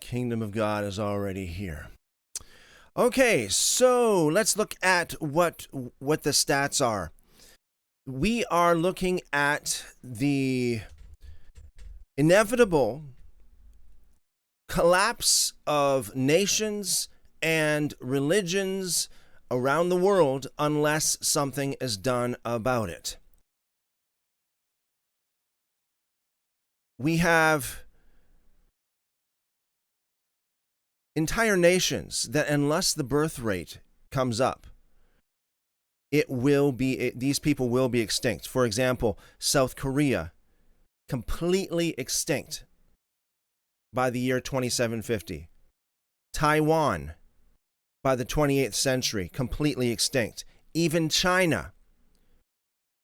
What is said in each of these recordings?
Kingdom of God is already here. Okay, so let's look at what the stats are. We are looking at the inevitable collapse of nations and religions around the world unless something is done about it. We have entire nations that, unless the birth rate comes up, these people will be extinct. For example, South Korea, completely extinct by the year 2750. Taiwan, by the 28th century, completely extinct. Even China,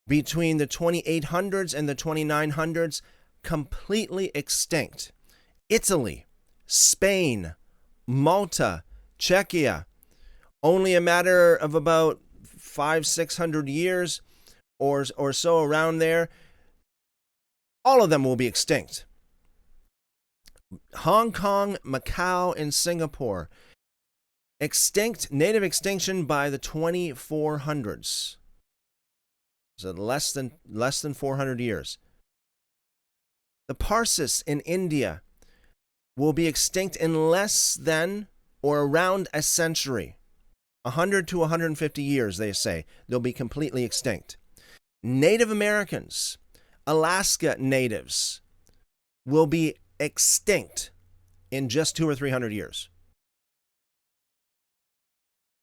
between the 2800s and the 2900s, completely extinct. Italy, Spain, Malta, Czechia, only a matter of about 500-600 years or so around there, all of them will be extinct. Hong Kong, Macau, and Singapore, extinct, native extinction by the 2400s. So less than 400 years. The Parsis in India will be extinct in less than or around a century. 100 to 150 years, they say. They'll be completely extinct. Native Americans, Alaska natives, will be extinct in just 200 or 300 years.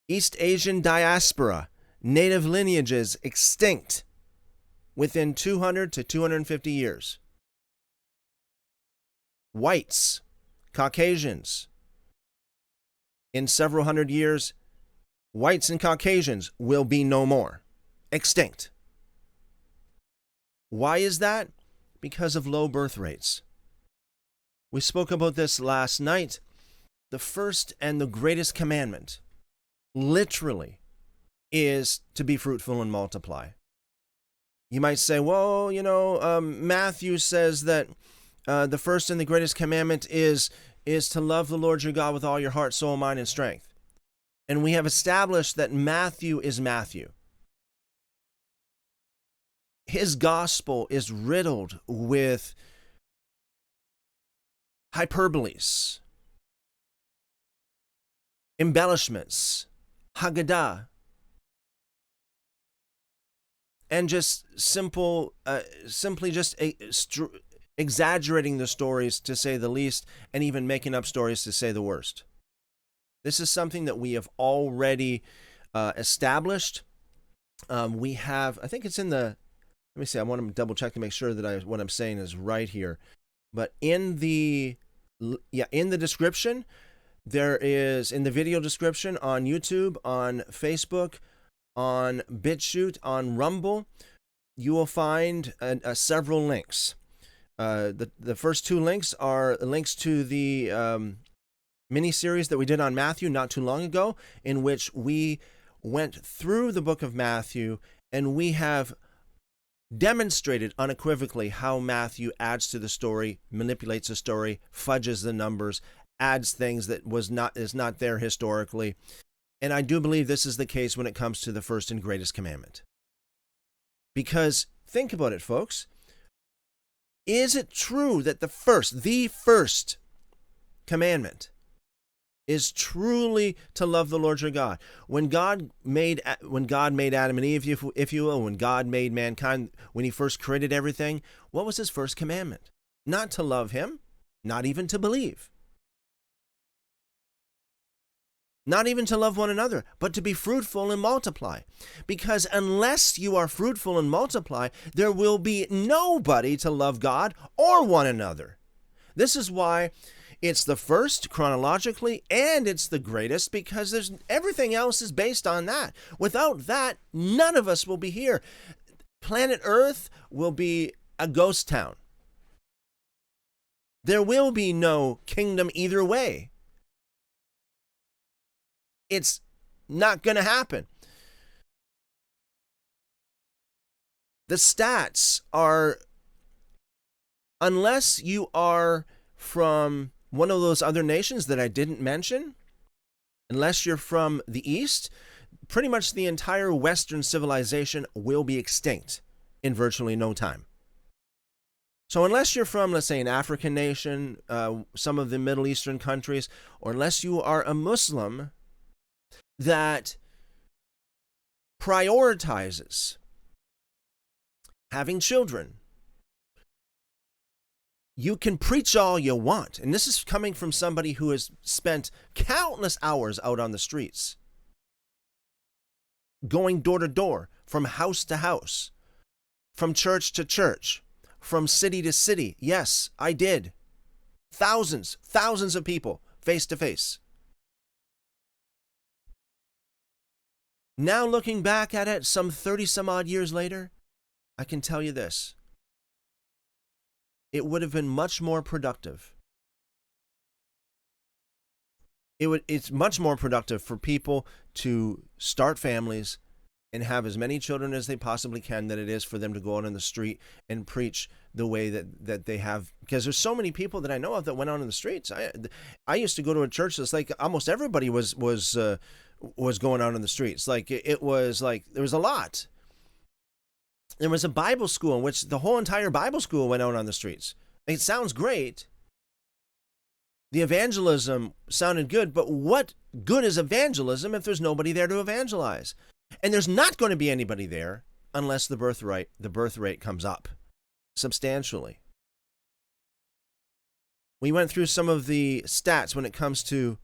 East Asian diaspora, native lineages extinct within 200 to 250 years. Whites, Caucasians, in several hundred years, whites and Caucasians will be no more, extinct. Why is that? Because of low birth rates. We spoke about this last night. The first and the greatest commandment, literally, is to be fruitful and multiply. You might say, well, Matthew says that the first and the greatest commandment is to love the Lord your God with all your heart, soul, mind, and strength. And we have established that Matthew is Matthew. His gospel is riddled with hyperboles, embellishments, Haggadah, and just simply exaggerating the stories, to say the least, and even making up stories to say the worst. This is something that we have already established. We have, I think it's in the, let me see, I want to double check to make sure that what I'm saying is right here. But in the description, there is, in the video description on YouTube, on Facebook, on BitChute, on Rumble, you will find several links. The first two links are links to the mini-series that we did on Matthew not too long ago, in which we went through the book of Matthew, and we have demonstrated unequivocally how Matthew adds to the story, manipulates the story, fudges the numbers, adds things that is not there historically. And I do believe this is the case when it comes to the first and greatest commandment. Because think about it, folks. Is it true that the first commandment is truly to love the Lord your God? When God made Adam and Eve, if you will, when God made mankind, when he first created everything, what was his first commandment? Not to love him, not even to believe. Not even to love one another, but to be fruitful and multiply. Because unless you are fruitful and multiply, there will be nobody to love God or one another. This is why it's the first chronologically, and it's the greatest, because everything else is based on that. Without that, none of us will be here. Planet Earth will be a ghost town. There will be no kingdom either way. It's not going to happen. The stats are, unless you are from one of those other nations that I didn't mention, unless you're from the East, pretty much the entire Western civilization will be extinct in virtually no time. So unless you're from, let's say, an African nation, some of the Middle Eastern countries, or unless you are a Muslim that prioritizes having children, you can preach all you want. And this is coming from somebody who has spent countless hours out on the streets, going door to door, from house to house, from church to church, from city to city. Yes, I did. Thousands of people face to face. Now looking back at it, some 30 some odd years later, I can tell you this. It would have been much more productive. It's much more productive for people to start families and have as many children as they possibly can than it is for them to go out on the street and preach the way that they have. Because there's so many people that I know of that went out on the streets. I used to go to a church that's like almost everybody was going out on the streets. Like it was like there was a lot. There was a Bible school in which the whole entire Bible school went out on the streets. It sounds great. The evangelism sounded good, but what good is evangelism if there's nobody there to evangelize? And there's not going to be anybody there unless the birth rate comes up substantially. We went through some of the stats when it comes to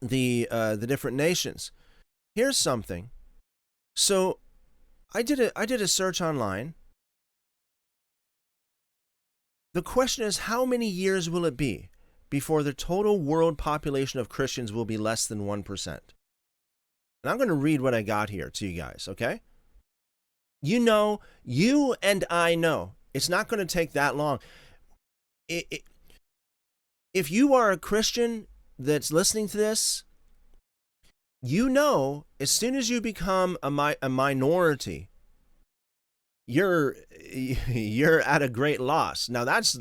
the different nations. Here's something. So I did a search online. The question is, how many years will it be before the total world population of Christians will be less than 1%? And I'm going to read what I got here to you guys, okay? You and I know, it's not going to take that long. If you are a Christian that's listening to this, you know, as soon as you become a minority, you're at a great loss. Now that's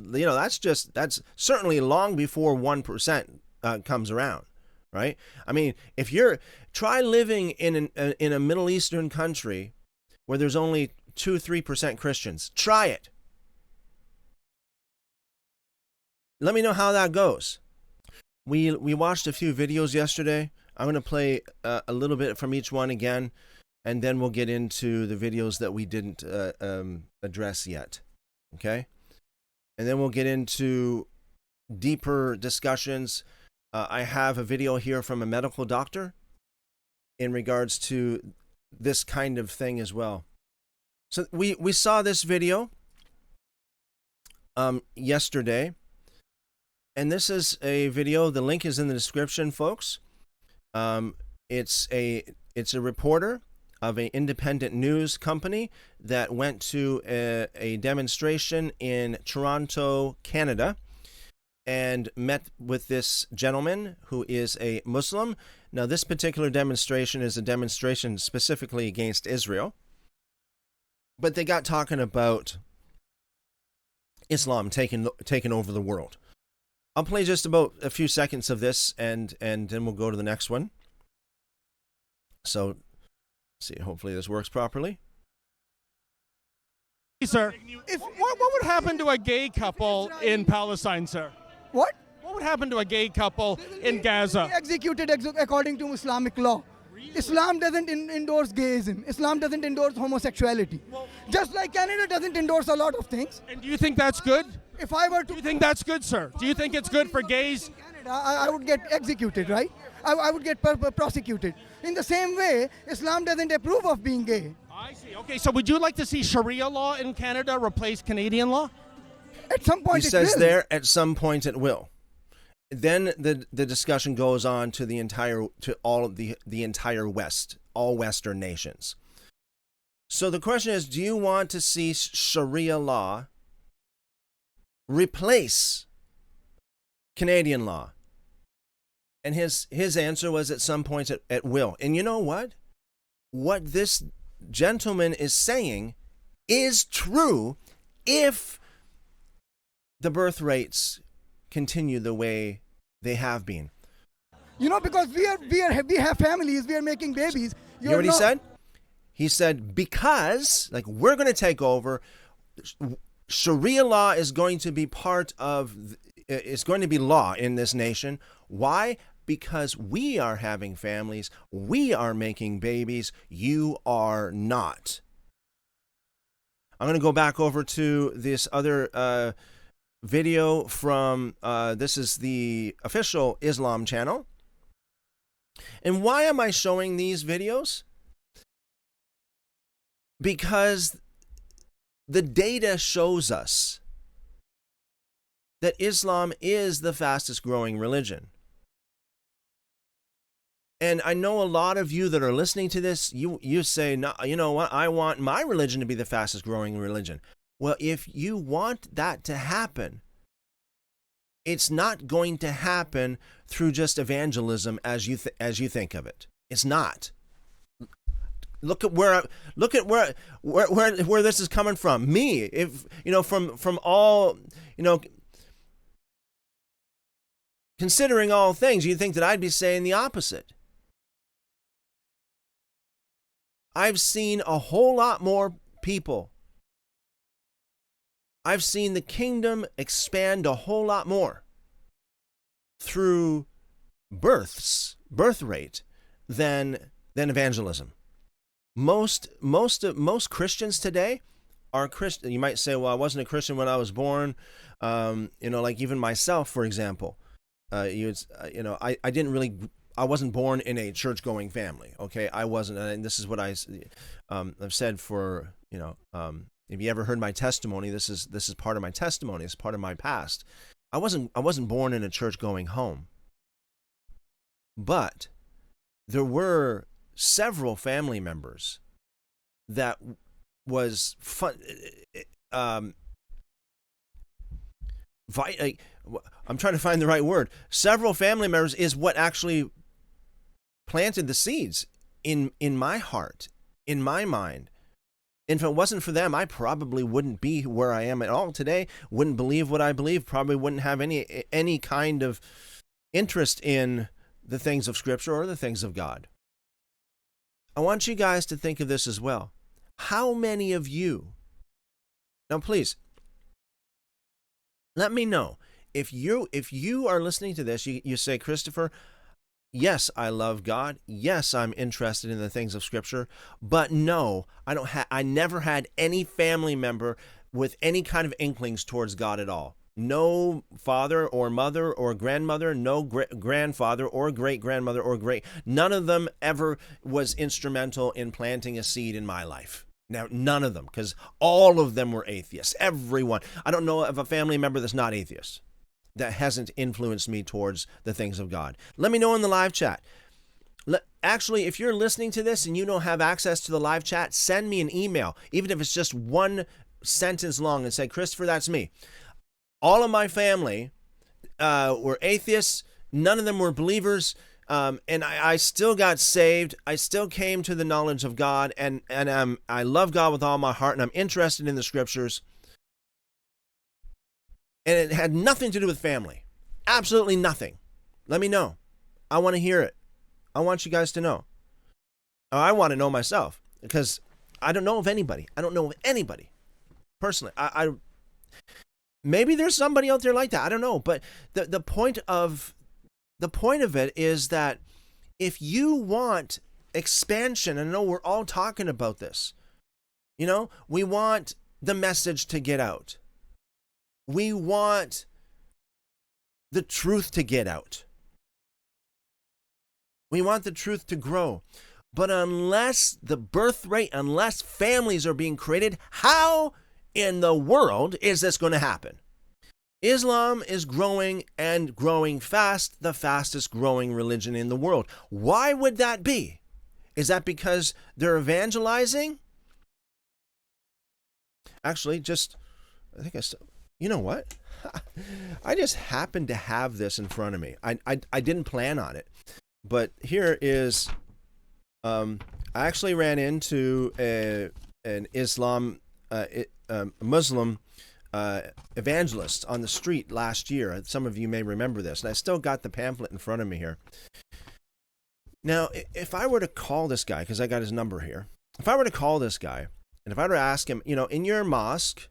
certainly long before 1% comes around, right? I mean, if try living in a Middle Eastern country where there's only 2-3% Christians. Try it. Let me know how that goes. We watched a few videos yesterday. I'm going to play a little bit from each one again, and then we'll get into the videos that we didn't address yet, okay? And then we'll get into deeper discussions. I have a video here from a medical doctor in regards to this kind of thing as well. So we saw this video yesterday, and this is a video. The link is in the description, folks. It's a reporter of an independent news company that went to a demonstration in Toronto, Canada, and met with this gentleman who is a Muslim. Now, this particular demonstration is a demonstration specifically against Israel, but they got talking about Islam taking over the world. I'll play just about a few seconds of this, and then we'll go to the next one. So, see, hopefully this works properly. Sir, what would happen to a gay couple in Palestine, sir? What? What would happen to a gay couple in Gaza? Executed according to Islamic law. Really? Islam doesn't endorse gayism. Islam doesn't endorse homosexuality. Well, just like Canada doesn't endorse a lot of things. And do you think that's good? If I were to... Do you think that's good, sir? Do you think it's good for gays? In Canada, I would get executed, right? I would get prosecuted. In the same way, Islam doesn't approve of being gay. I see. Okay, so would you like to see Sharia law in Canada replace Canadian law? At some point, he says there, at some point it will. Then the discussion goes on to the entire West, all Western nations. So the question is, do you want to see Sharia law replace Canadian law? And his answer was, at some point it will. And you know what? What this gentleman is saying is true if the birth rates continue the way they have been. You know, because we have families, we are making babies. You know what he said? He said, because, like, we're going to take over, Sharia law is going to be part of, it's going to be law in this nation. Why? Because we are having families, we are making babies, you are not. I'm going to go back over to this other video from, this is the official Islam channel. And why am I showing these videos? Because the data shows us that Islam is the fastest growing religion. And I know a lot of you that are listening to this, you say, no, you know what, I want my religion to be the fastest growing religion. Well, if you want that to happen, it's not going to happen through just evangelism as you think of it. It's not. Look at where this is coming from. Me, if you know, from all, you know, considering all things, you'd think that I'd be saying the opposite. I've seen a whole lot more people. I've seen the kingdom expand a whole lot more through birth rate than evangelism. Most Christians today are Christian. You might say, well, I wasn't a Christian when I was born. You know, like even myself, for example, I wasn't born in a church-going family. Okay, I wasn't, and this is what I've said for, you know, if you ever heard my testimony, this is part of my testimony. It's part of my past. I wasn't born in a church-going home, but there were several family members that was fun. I'm trying to find the right word. Several family members is what actually planted the seeds in my heart, in my mind. And if it wasn't for them, I probably wouldn't be where I am at all today. Wouldn't believe what I believe. Probably wouldn't have any kind of interest in the things of Scripture or the things of God. I want you guys to think of this as well. How many of you, now please, let me know, if you are listening to this, you say, Christopher, yes, I love God. Yes, I'm interested in the things of Scripture, but no, I never had any family member with any kind of inklings towards God at all. No father or mother or grandmother, no grandfather or great-grandmother or none of them ever was instrumental in planting a seed in my life. Now, none of them, because all of them were atheists. Everyone. I don't know of a family member that's not atheist, that hasn't influenced me towards the things of God. Let me know in the live chat. Actually, if you're listening to this and you don't have access to the live chat, send me an email, even if it's just one sentence long, and say, Christopher, that's me. All of my family were atheists. None of them were believers. And I still got saved. I still came to the knowledge of God. And I love God with all my heart. And I'm interested in the Scriptures. And it had nothing to do with family. Absolutely nothing. Let me know. I want to hear it. I want you guys to know. I want to know myself. Because I don't know of anybody. I don't know of anybody. Personally. Maybe there's somebody out there like that. I don't know. But the point of it is that if you want expansion, and I know we're all talking about this, you know, we want the message to get out. We want the truth to get out. We want the truth to grow. But unless the birth rate, unless families are being created, how in the world is this going to happen? Islam is growing and growing fast, the fastest growing religion in the world. Why would that be? Is that because they're evangelizing? Actually, you know what? I just happened to have this in front of me. I didn't plan on it. But here is, I actually ran into an Muslim evangelists on the street last year. Some of you may remember this, and I still got the pamphlet in front of me here. Now, if I were to call this guy, because I got his number here, if I were to call this guy, and if I were to ask him, in your mosque,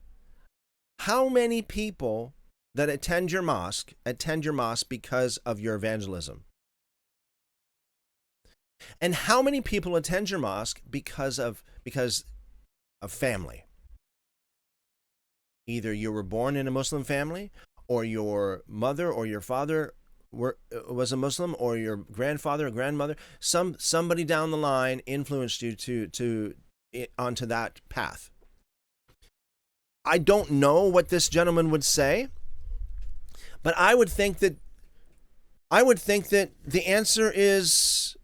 how many people that attend your mosque because of your evangelism? And how many people attend your mosque because of family? Either you were born in a Muslim family, or your mother or your father was a Muslim, or your grandfather or grandmother, somebody down the line influenced you to onto that path. I don't know what this gentleman would say, but I would think that the answer is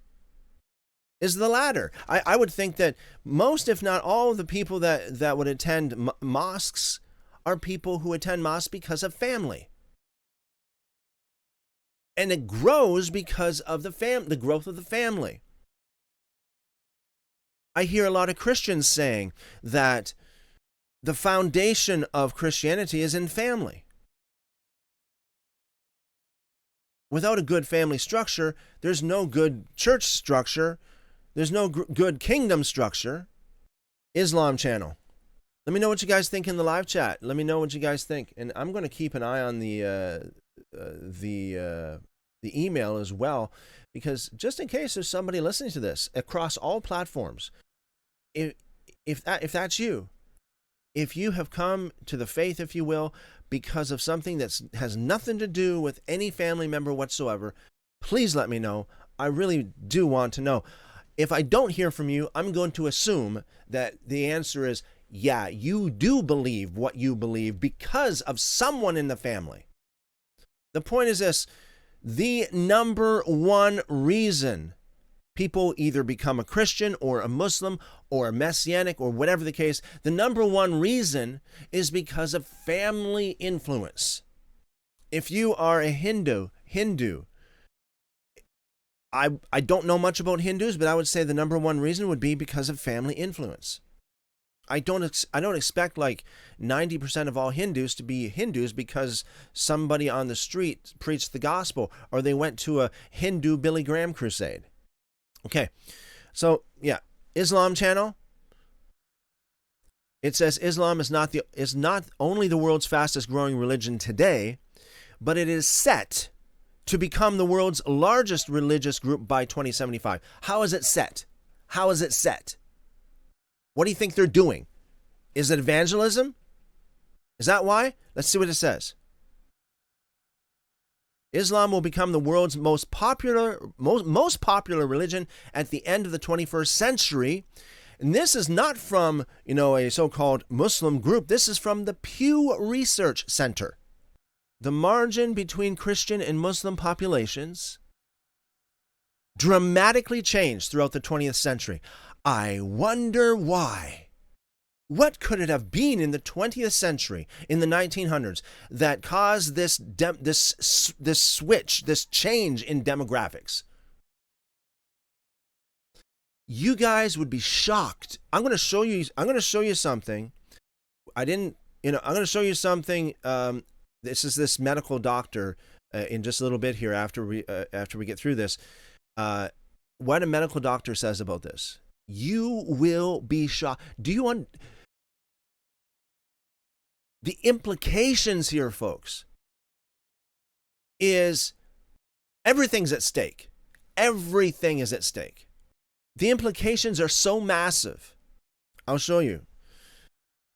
the latter. I would think that most, if not all, of the people that would attend mosques are people who attend mosques because of family. And it grows because of the growth of the family. I hear a lot of Christians saying that the foundation of Christianity is in family. Without a good family structure, there's no good church structure. There's no good kingdom structure. Islam channel. Let me know what you guys think in the live chat. Let me know what you guys think. And I'm going to keep an eye on the email as well, because just in case there's somebody listening to this across all platforms, if that's you, if you have come to the faith, if you will, because of something that has nothing to do with any family member whatsoever, please let me know. I really do want to know. If I don't hear from you, I'm going to assume that the answer is, yeah, you do believe what you believe because of someone in the family. The point is this: the number one reason people either become a Christian or a Muslim or a Messianic or whatever the case, the number one reason is because of family influence. If you are a Hindu, I don't know much about Hindus, but I would say the number one reason would be because of family influence. I don't expect like 90% of all Hindus to be Hindus because somebody on the street preached the gospel or they went to a Hindu Billy Graham crusade. Okay, so yeah, Islam channel. It says Islam is not only the world's fastest growing religion today, but it is set to become the world's largest religious group by 2075. How is it set? How is it set? What do you think they're doing? Is it evangelism? Is that why? Let's see what it says. Islam will become the world's most popular religion at the end of the 21st century. And this is not from, a so-called Muslim group. This is from the Pew Research Center. The margin between Christian and Muslim populations dramatically changed throughout the 20th century. I wonder why. What could it have been in the 20th century, in the 1900s, that caused this switch, this change in demographics? You guys would be shocked. I'm going to show you something. I'm going to show you something. This is this medical doctor in just a little bit here after we get through this. What a medical doctor says about this. You will be shocked. The implications here, folks, is everything's at stake. Everything is at stake. The implications are so massive. I'll show you.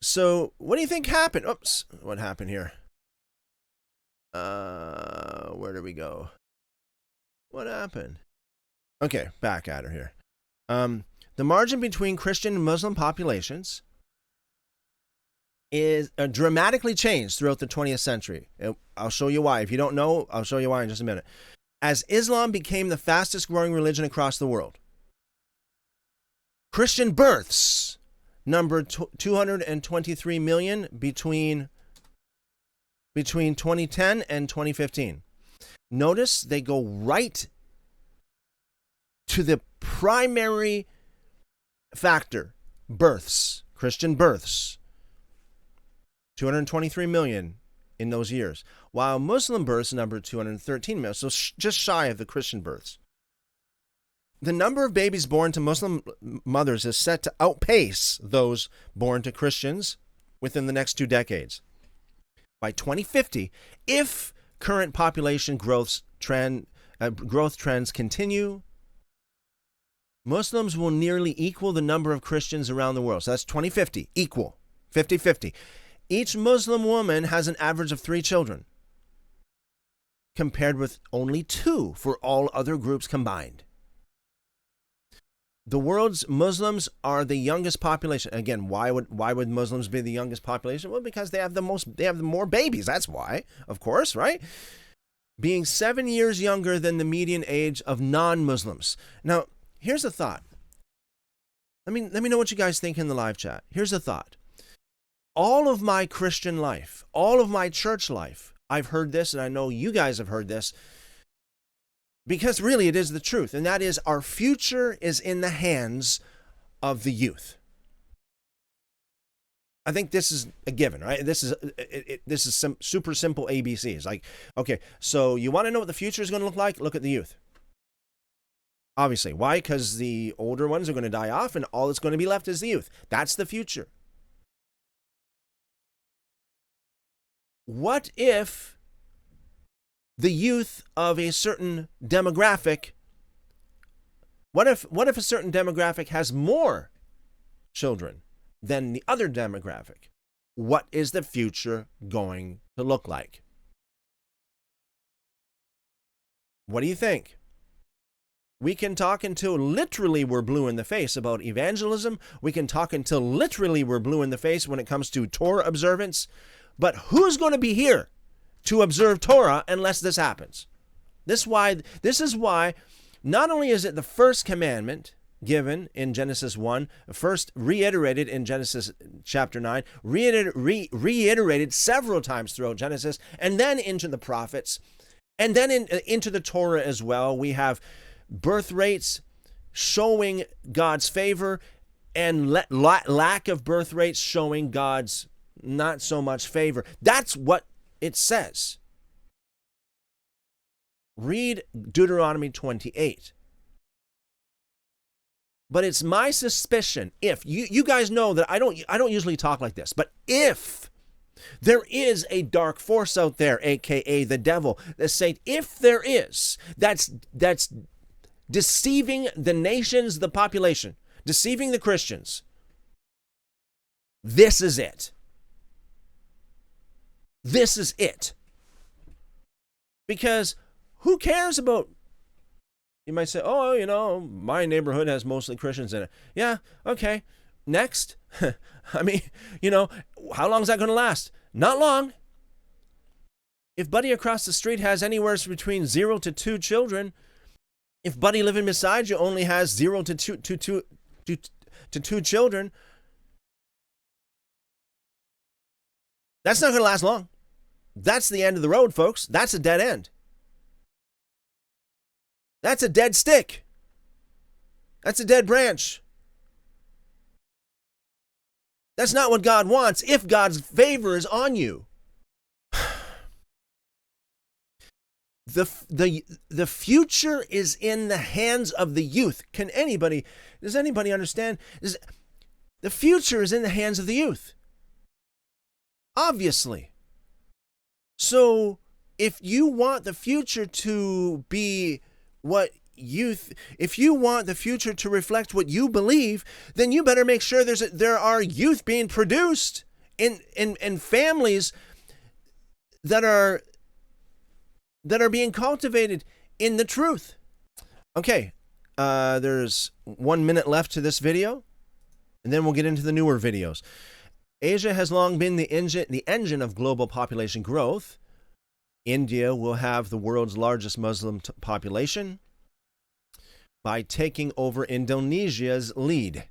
So, what do you think happened? Oops, what happened here? Where did we go? What happened? Okay, back at her here. The margin between Christian and Muslim populations is dramatically changed throughout the 20th century. I'll show you why. If you don't know, I'll show you why in just a minute. As Islam became the fastest growing religion across the world. Christian births numbered 223 million between 2010 and 2015. Notice they go right to the primary factor, births, Christian births. 223 million in those years, while Muslim births numbered 213 million, so just shy of the Christian births. The number of babies born to Muslim mothers is set to outpace those born to Christians within the next 2 decades. By 2050, if current population growth trends continue, Muslims will nearly equal the number of Christians around the world. So that's 2050, equal, 50-50. Each Muslim woman has an average of 3 children, compared with only 2 for all other groups combined. The world's Muslims are the youngest population. Again, why would Muslims be the youngest population? Well, because they have the more babies. That's why, of course, right? Being 7 years younger than the median age of non-Muslims. Now, here's a thought. Let me know what you guys think in the live chat. Here's a thought. All of my Christian life, all of my church life, I've heard this, and I know you guys have heard this, because really it is the truth, and that is our future is in the hands of the youth. I think this is a given, right? This is some super simple ABCs. Like, okay, so you want to know what the future is going to look like? Look at the youth. Obviously. Why? Because the older ones are going to die off, and all that's going to be left is the youth. That's the future. What if the youth of a certain demographic, what if a certain demographic has more children than the other demographic? What is the future going to look like? What do you think? We can talk until literally we're blue in the face about evangelism. We can talk until literally we're blue in the face when it comes to Torah observance. But who's going to be here to observe Torah unless this happens? This is why not only is it the first commandment given in Genesis 1, first reiterated in Genesis chapter 9, reiterated several times throughout Genesis, and then into the prophets, and then into the Torah as well. We have birth rates showing God's favor and lack of birth rates showing God's not so much favor. That's what it says. Read Deuteronomy 28. But it's my suspicion, if you guys know that I don't usually talk like this, but if there is a dark force out there, aka the devil, the Satan, if there is, that's deceiving the nations, the population, deceiving the Christians, this is it. This is it. Because who cares about, you might say, oh, my neighborhood has mostly Christians in it. Yeah, okay. Next. I mean, how long is that going to last? Not long. If Buddy across the street has anywhere between 0 to 2 children, if Buddy living beside you only has 0 to 2 children, that's not going to last long. That's the end of the road, folks. That's a dead end. That's a dead stick. That's a dead branch. That's not what God wants if God's favor is on you. The future is in the hands of the youth. Does anybody understand? The future is in the hands of the youth. Obviously. So if you want the future to be if you want the future to reflect what you believe, then you better make sure there are youth being produced in families that are being cultivated in the truth. Okay, there's 1 minute left to this video, and then we'll get into the newer videos. Asia has long been the engine of global population growth. India will have the world's largest Muslim population by taking over Indonesia's lead.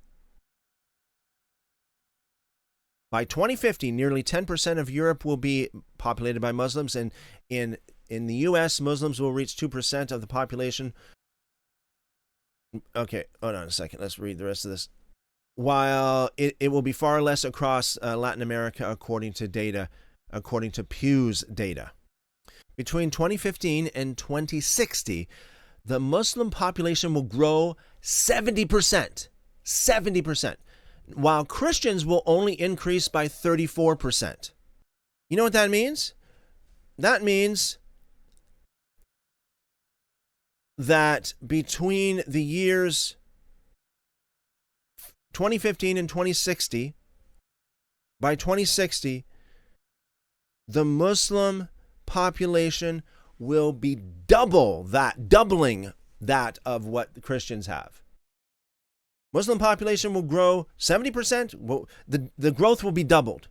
By 2050, nearly 10% of Europe will be populated by Muslims, and in the U.S., Muslims will reach 2% of the population. Okay, hold on a second. Let's read the rest of this. while it will be far less across Latin America, according to Pew's data. Between 2015 and 2060, the Muslim population will grow 70%. 70%. While Christians will only increase by 34%. You know what that means? That means that between the years 2015 and 2060, by 2060, the Muslim population will be doubling that of what the Christians have. Muslim population will grow 70%. The growth will be doubled.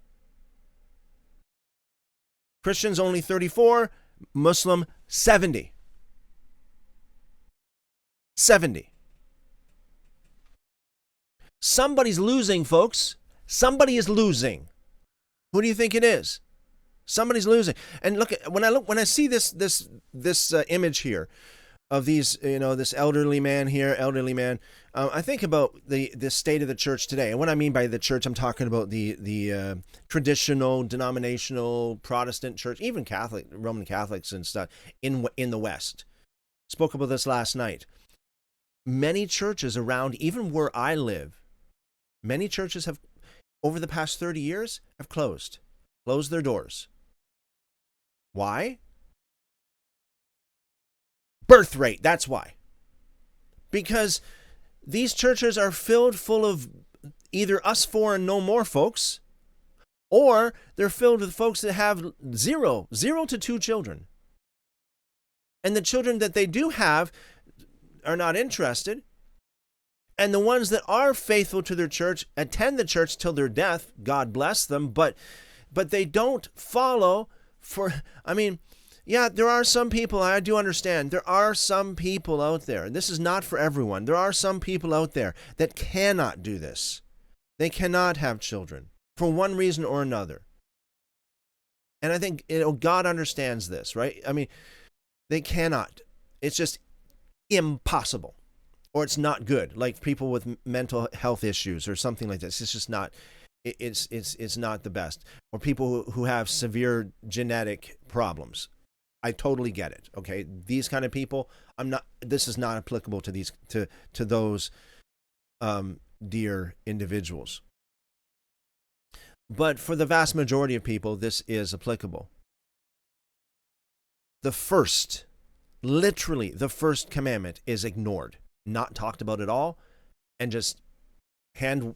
Christians only 34, Muslim 70. 70. Somebody's losing, folks. Somebody is losing. Who do you think it is? Somebody's losing. And look, when I see this image here of these, this elderly man, I think about the state of the church today. And what I mean by the church, I'm talking about the traditional, denominational, Protestant church, even Catholic, Roman Catholics and stuff in the West. Spoke about this last night. Many churches around, even where I live, many churches have, over the past 30 years, have closed their doors. Why? Birth rate, that's why. Because these churches are filled full of either us four and no more folks, or they're filled with folks that have zero to 2 children. And the children that they do have are not interested. And the ones that are faithful to their church attend the church till their death, God bless them, but they don't follow there are some people, I do understand, there are some people out there, and this is not for everyone, there are some people out there that cannot do this. They cannot have children for one reason or another. And I think God understands this, right? I mean, they cannot. It's just impossible. Or it's not good, like people with mental health issues or something like this. It's just not, it's not the best. Or people who have severe genetic problems. I totally get it. Okay, these kind of people, this is not applicable to those dear individuals. But for the vast majority of people, this is applicable. Literally the first commandment is ignored, not talked about at all, and just hand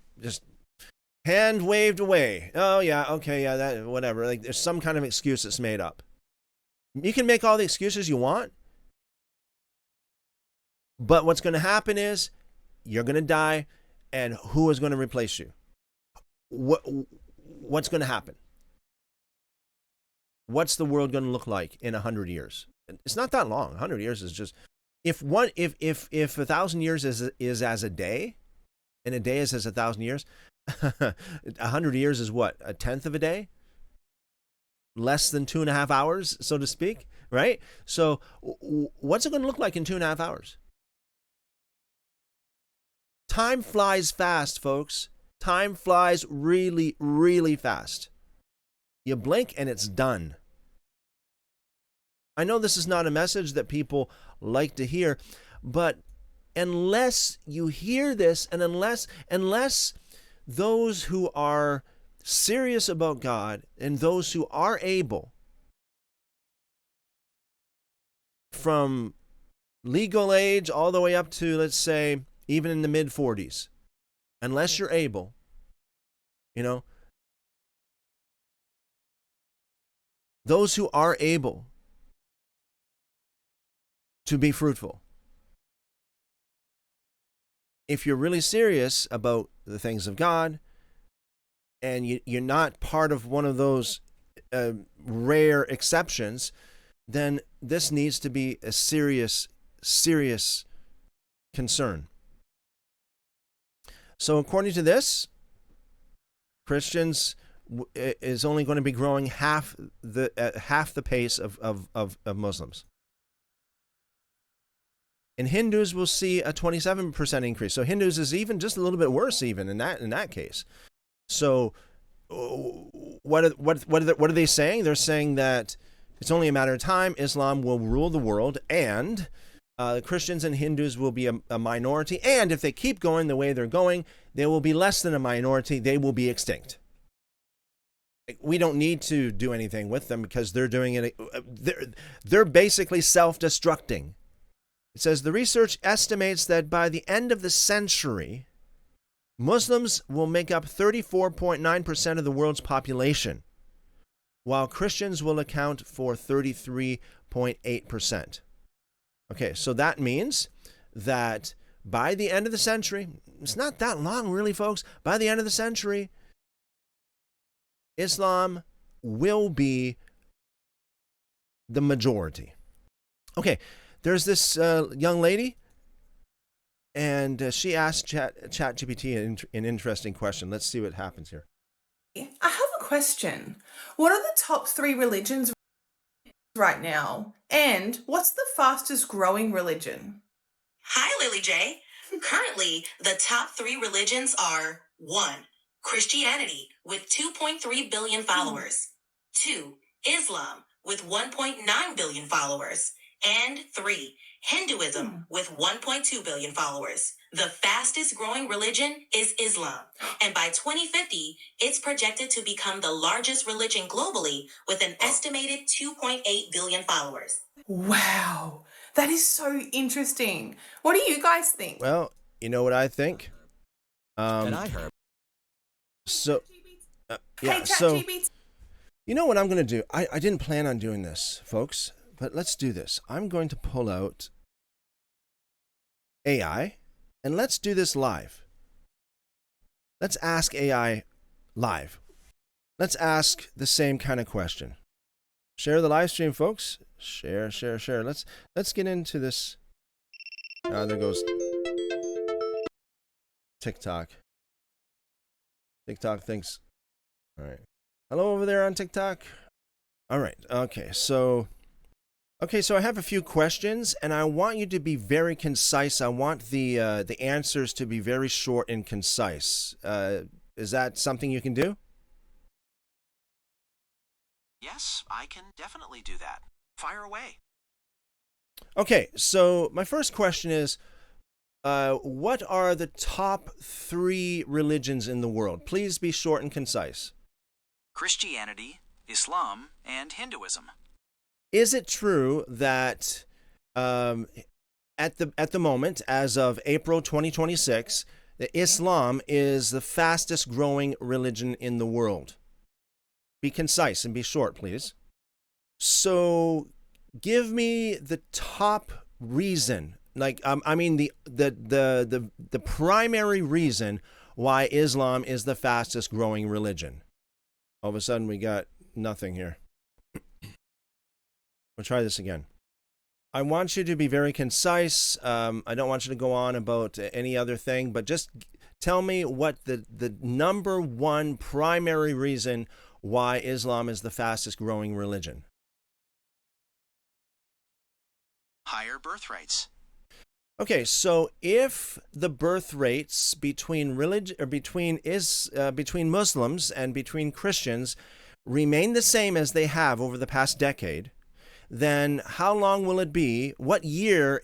waved away. Oh yeah, okay, yeah, that whatever. Like there's some kind of excuse that's made up. You can make all the excuses you want, but what's going to happen is you're going to die, and who is going to replace you? What's going to happen? What's the world going to look like in 100 years? It's not that long. 100 years is just if 1,000 years is as a day, and a day is as 1,000 years, 100 years is what, a tenth of a day? Less than 2.5 hours, so to speak, right? So what's it going to look like in 2.5 hours? Time flies fast, folks. Time flies really, really fast. You blink and it's done. I know this is not a message that people like to hear, but unless you hear this, and unless those who are serious about God and those who are able, from legal age all the way up to, let's say, even in the mid-40s, unless you're able, those who are able to be fruitful, if you're really serious about the things of God, and you're not part of one of those rare exceptions, then this needs to be a serious, serious concern. So according to this, Christians is only going to be growing half the pace of Muslims. And Hindus will see a 27% increase. So Hindus is even just a little bit worse even in that case. So what are they saying? They're saying that it's only a matter of time. Islam will rule the world, and Christians and Hindus will be a minority. And if they keep going the way they're going, they will be less than a minority. They will be extinct. We don't need to do anything with them because they're doing it. They're basically self-destructing. It says the research estimates that by the end of the century, Muslims will make up 34.9% of the world's population, while Christians will account for 33.8%. Okay, so that means that by the end of the century, it's not that long really, folks, by the end of the century, Islam will be the majority. Okay, there's this young lady, and she asked ChatGPT an interesting question. Let's see what happens here. I have a question. What are the top 3 religions right now? And what's the fastest growing religion? Hi, Lily J. Currently, the top 3 religions are 1. Christianity with 2.3 billion followers. 2. Islam with 1.9 billion followers. And 3. Hinduism with 1.2 billion followers. The fastest growing religion is Islam. And by 2050, it's projected to become the largest religion globally with an estimated 2.8 billion followers. Wow, that is so interesting. What do you guys think? Well, you know what I think? And I heard. So, Hey, so ChatGPT. you know what I'm going to do? I didn't plan on doing this, folks, but let's do this. I'm going to pull out AI, and let's do this live. Let's ask AI live. Let's ask the same kind of question. Share the live stream, folks. Share. Let's get into this. There goes TikTok. TikTok thinks. All right. Hello over there on TikTok. All right. Okay. So I have a few questions, and I want you to be very concise. I want the answers to be very short and concise. Is that something you can do? Yes, I can definitely do that. Fire away. Okay, so my first question is, what are the top 3 religions in the world? Please be short and concise. Christianity, Islam, and Hinduism. Is it true that at the moment, as of April 2026, that Islam is the fastest growing religion in the world? Be concise and be short, please. So, give me the top reason, like I mean the primary reason why Islam is the fastest growing religion. All of a sudden, we got nothing here. We'll try this again. I want you to be very concise. I don't want you to go on about any other thing, but just tell me what the number one primary reason why Islam is the fastest growing religion. Higher birth rates. Okay, so if the birth rates between between Muslims and between Christians remain the same as they have over the past decade, then how long will it be? What year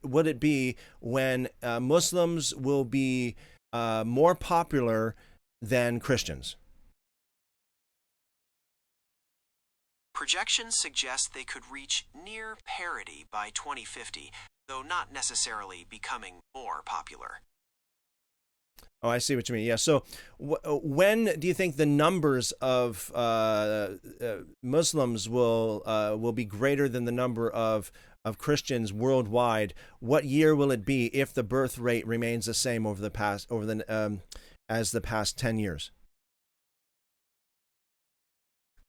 would it be when Muslims will be more popular than Christians? Projections suggest they could reach near parity by 2050, though not necessarily becoming more popular. Oh, I see what you mean. Yeah. So, when do you think the numbers of Muslims will be greater than the number of Christians worldwide? What year will it be if the birth rate remains the same as the past 10 years?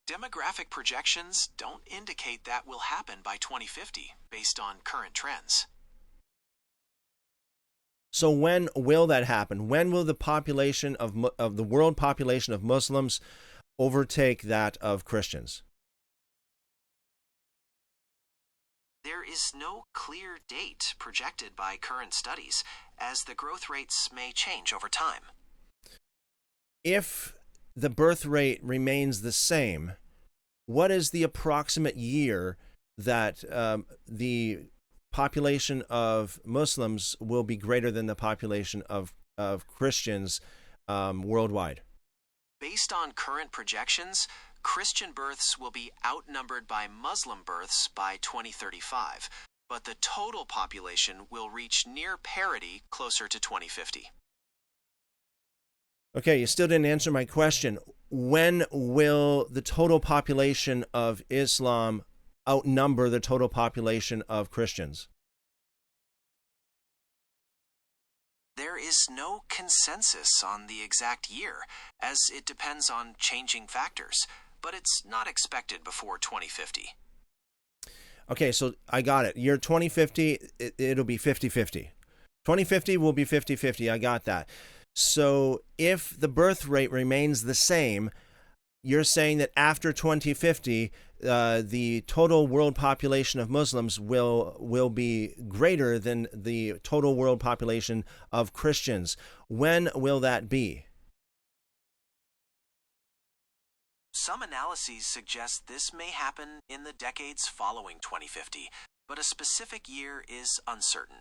Demographic projections don't indicate that will happen by 2050, based on current trends. So when will that happen? When will the population of the world population of Muslims overtake that of Christians? There is no clear date projected by current studies, as the growth rates may change over time. If the birth rate remains the same, what is the approximate year that the population of Muslims will be greater than the population of Christians worldwide? Based on current projections, Christian births will be outnumbered by Muslim births by 2035, but the total population will reach near parity closer to 2050. Okay, you still didn't answer my question. When will the total population of Islam outnumber the total population of Christians? There is no consensus on the exact year, as it depends on changing factors, but it's not expected before 2050. Okay, so I got it. Year 2050, it'll be 50-50. 2050 will be 50-50. I got that. So if the birth rate remains the same, you're saying that after 2050, the total world population of Muslims will be greater than the total world population of Christians. When will that be? Some analyses suggest this may happen in the decades following 2050, but a specific year is uncertain.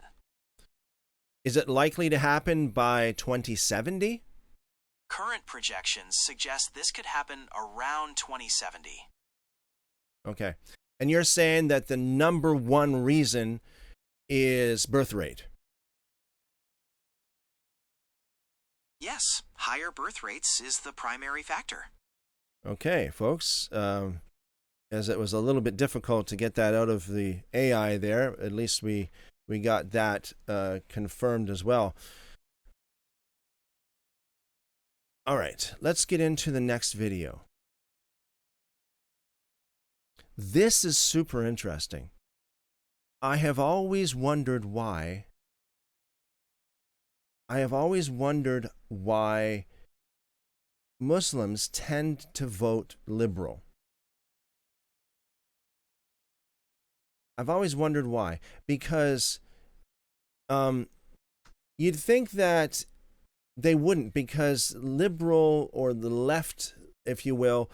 Is it likely to happen by 2070? Current projections suggest this could happen around 2070. Okay. And you're saying that the number one reason is birth rate? Yes, higher birth rates is the primary factor. Okay, folks. As it was a little bit difficult to get that out of the AI there, at least we got that confirmed as well. All right, let's get into the next video. This is super interesting. I have always wondered why. Muslims tend to vote liberal. I've always wondered why. Because you'd think that they wouldn't, because liberal, or the left, if you will,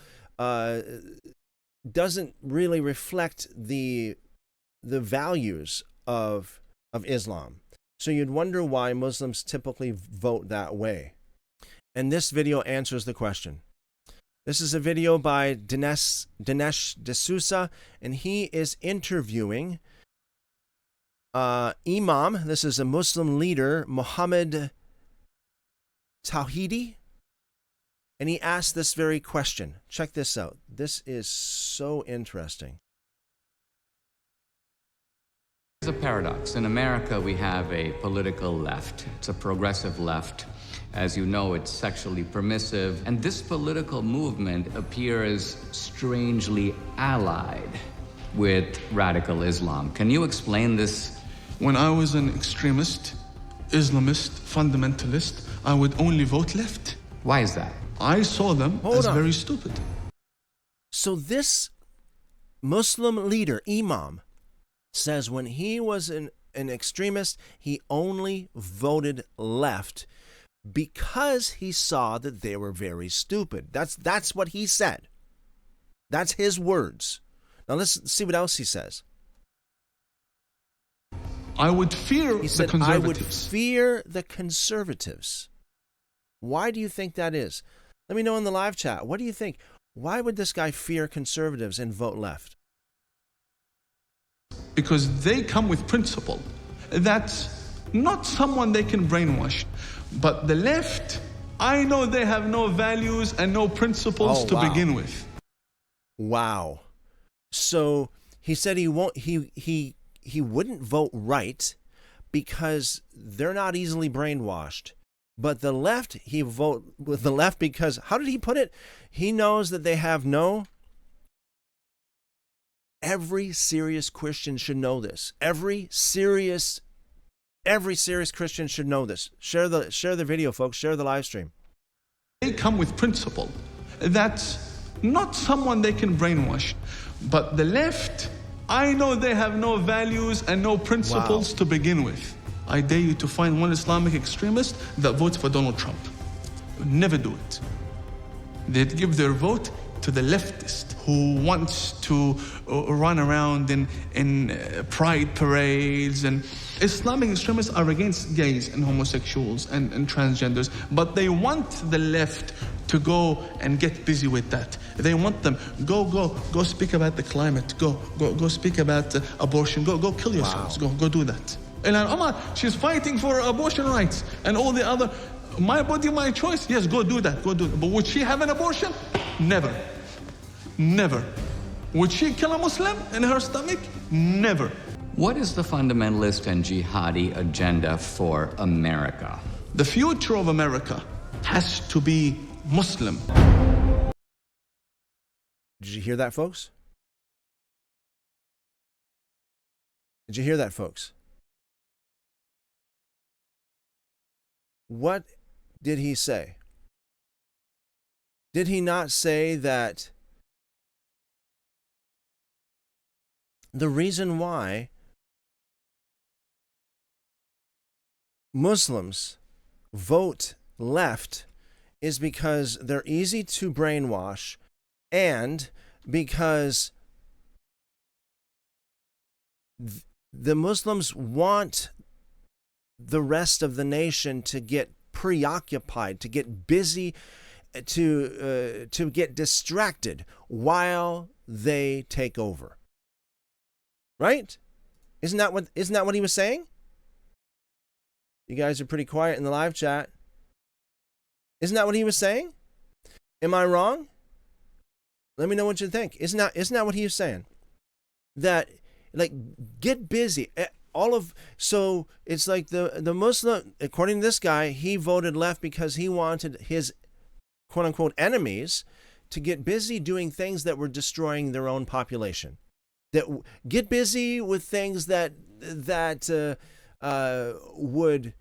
doesn't really reflect the values of Islam. So you'd wonder why Muslims typically vote that way. And this video answers the question. This is a video by Dinesh D'Souza, and he is interviewing Imam. This is a Muslim leader, Muhammad Tawhidi, and he asked this very question. Check this out. This is so interesting. There's a paradox. In America, we have a political left. It's a progressive left. As you know, it's sexually permissive. And this political movement appears strangely allied with radical Islam. Can you explain this? When I was an extremist, Islamist, fundamentalist, I would only vote left. Why is that? I saw them as very stupid. So this Muslim leader, Imam, says when he was an extremist, he only voted left because he saw that they were very stupid. That's what he said. That's his words. Now let's see what else he says. I would fear He said, the conservatives. I would fear the conservatives. Why do you think that is? Let me know in the live chat. What do you think? Why would this guy fear conservatives and vote left? Because they come with principle. That's not someone they can brainwash. But the left, I know they have no values and no principles to begin with. Wow. So he said he wouldn't vote right because they're not easily brainwashed. But the left, he vote with the left because, how did he put it? He knows that they have every serious Christian should know this. Every serious Christian should know this. Share the video, folks. Share the live stream. They come with principle. That's not someone they can brainwash. But the left, I know they have no values and no principles to begin with. I dare you to find one Islamic extremist that votes for Donald Trump. Never do it. They'd give their vote to the leftist who wants to run around in pride parades. And Islamic extremists are against gays and homosexuals and transgenders, but they want the left to go and get busy with that. They want them, go speak about the climate, go speak about abortion, go kill yourselves, go do that. Ilhan Omar, she's fighting for abortion rights, and all the other, my body, my choice, yes, go do that. But would she have an abortion? Never. Never. Would she kill a Muslim in her stomach? Never. What is the fundamentalist and jihadi agenda for America? The future of America has to be Muslim. Did you hear that, folks? Did you hear that, folks? What did he say? Did he not say that the reason why Muslims vote left is because they're easy to brainwash and because the Muslims want the rest of the nation to get preoccupied, to get busy, to get distracted while they take over. Right? Isn't that what he was saying? You guys are pretty quiet in the live chat. Isn't that what he was saying? Am I wrong? Let me know what you think. Isn't that what he was saying? That, like, get busy. So it's like the Muslim, according to this guy, he voted left because he wanted his quote unquote enemies to get busy doing things that were destroying their own population. That get busy with things that would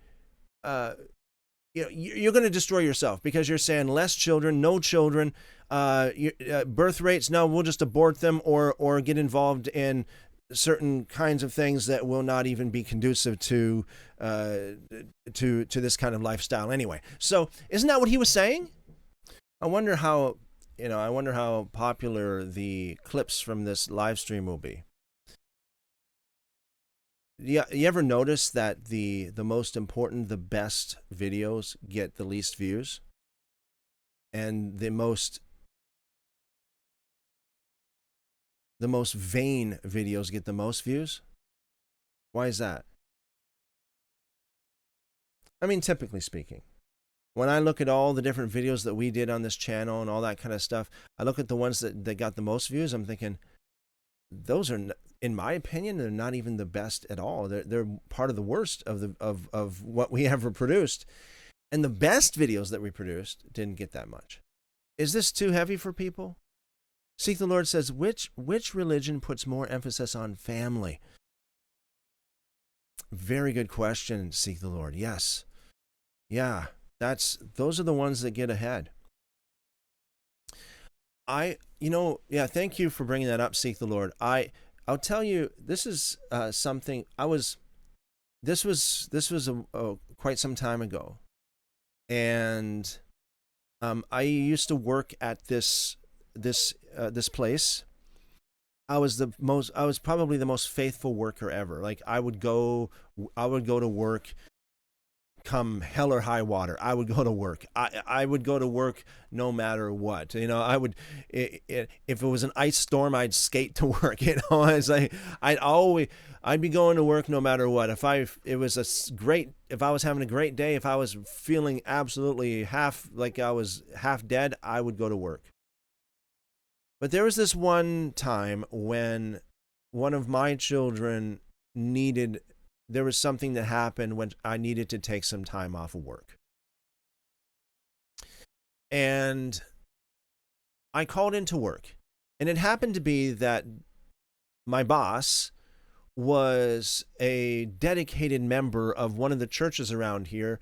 you're going to destroy yourself because you're saying less children, no children, birth rates. No, we'll just abort them or get involved in certain kinds of things that will not even be conducive to this kind of lifestyle anyway. So isn't that what he was saying? I wonder how popular the clips from this live stream will be. Yeah, you ever notice that the most important, the best videos get the least views? And the most vain videos get the most views? Why is that? I mean, typically speaking, when I look at all the different videos that we did on this channel and all that kind of stuff, I look at the ones that got the most views. I'm thinking, those are, in my opinion, they're not even the best at all. They're part of the worst of what we ever produced. And the best videos that we produced didn't get that much. Is this too heavy for people? Seek the Lord says, which religion puts more emphasis on family? Very good question, Seek the Lord. Yes. Yeah, those are the ones that get ahead. Thank you for bringing that up, Seek the Lord. I'll tell you, this is something this was quite some time ago. And I used to work at this place. I was probably the most faithful worker ever. Like I would go to work come hell or high water. I would go to work. I would go to work no matter what. I would, if it was an ice storm, I'd skate to work. It's like I'd be going to work no matter what. If I was having a great day, if I was feeling absolutely I was half dead, I would go to work. But there was this one time when one of my children there was something that happened when I needed to take some time off of work. And I called into work. And it happened to be that my boss was a dedicated member of one of the churches around here.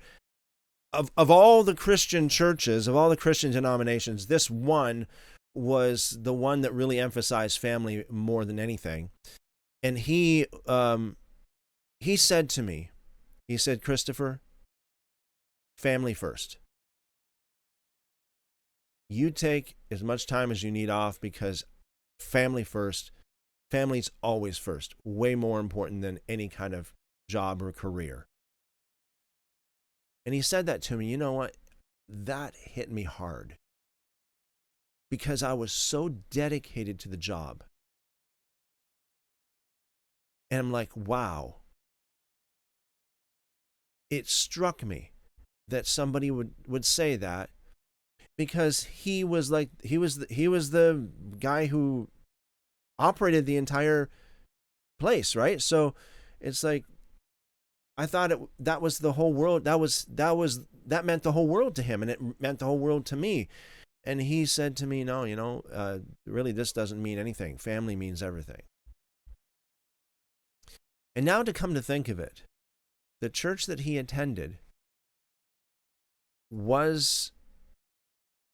Of all the Christian churches, of all the Christian denominations, this one was the one that really emphasized family more than anything. And he said to me, he said, Christopher, family first. You take as much time as you need off, because family first. Family's always first, way more important than any kind of job or career. And he said that to me. You know what? That hit me hard, because I was so dedicated to the job. And I'm like, wow. It struck me that somebody would say that, because he was the guy who operated the entire place, right? So it's like, I thought that was the whole world. That meant the whole world to him, and it meant the whole world to me. And he said to me, no, really, this doesn't mean anything. Family means everything. And now, to come to think of it, the church that he attended was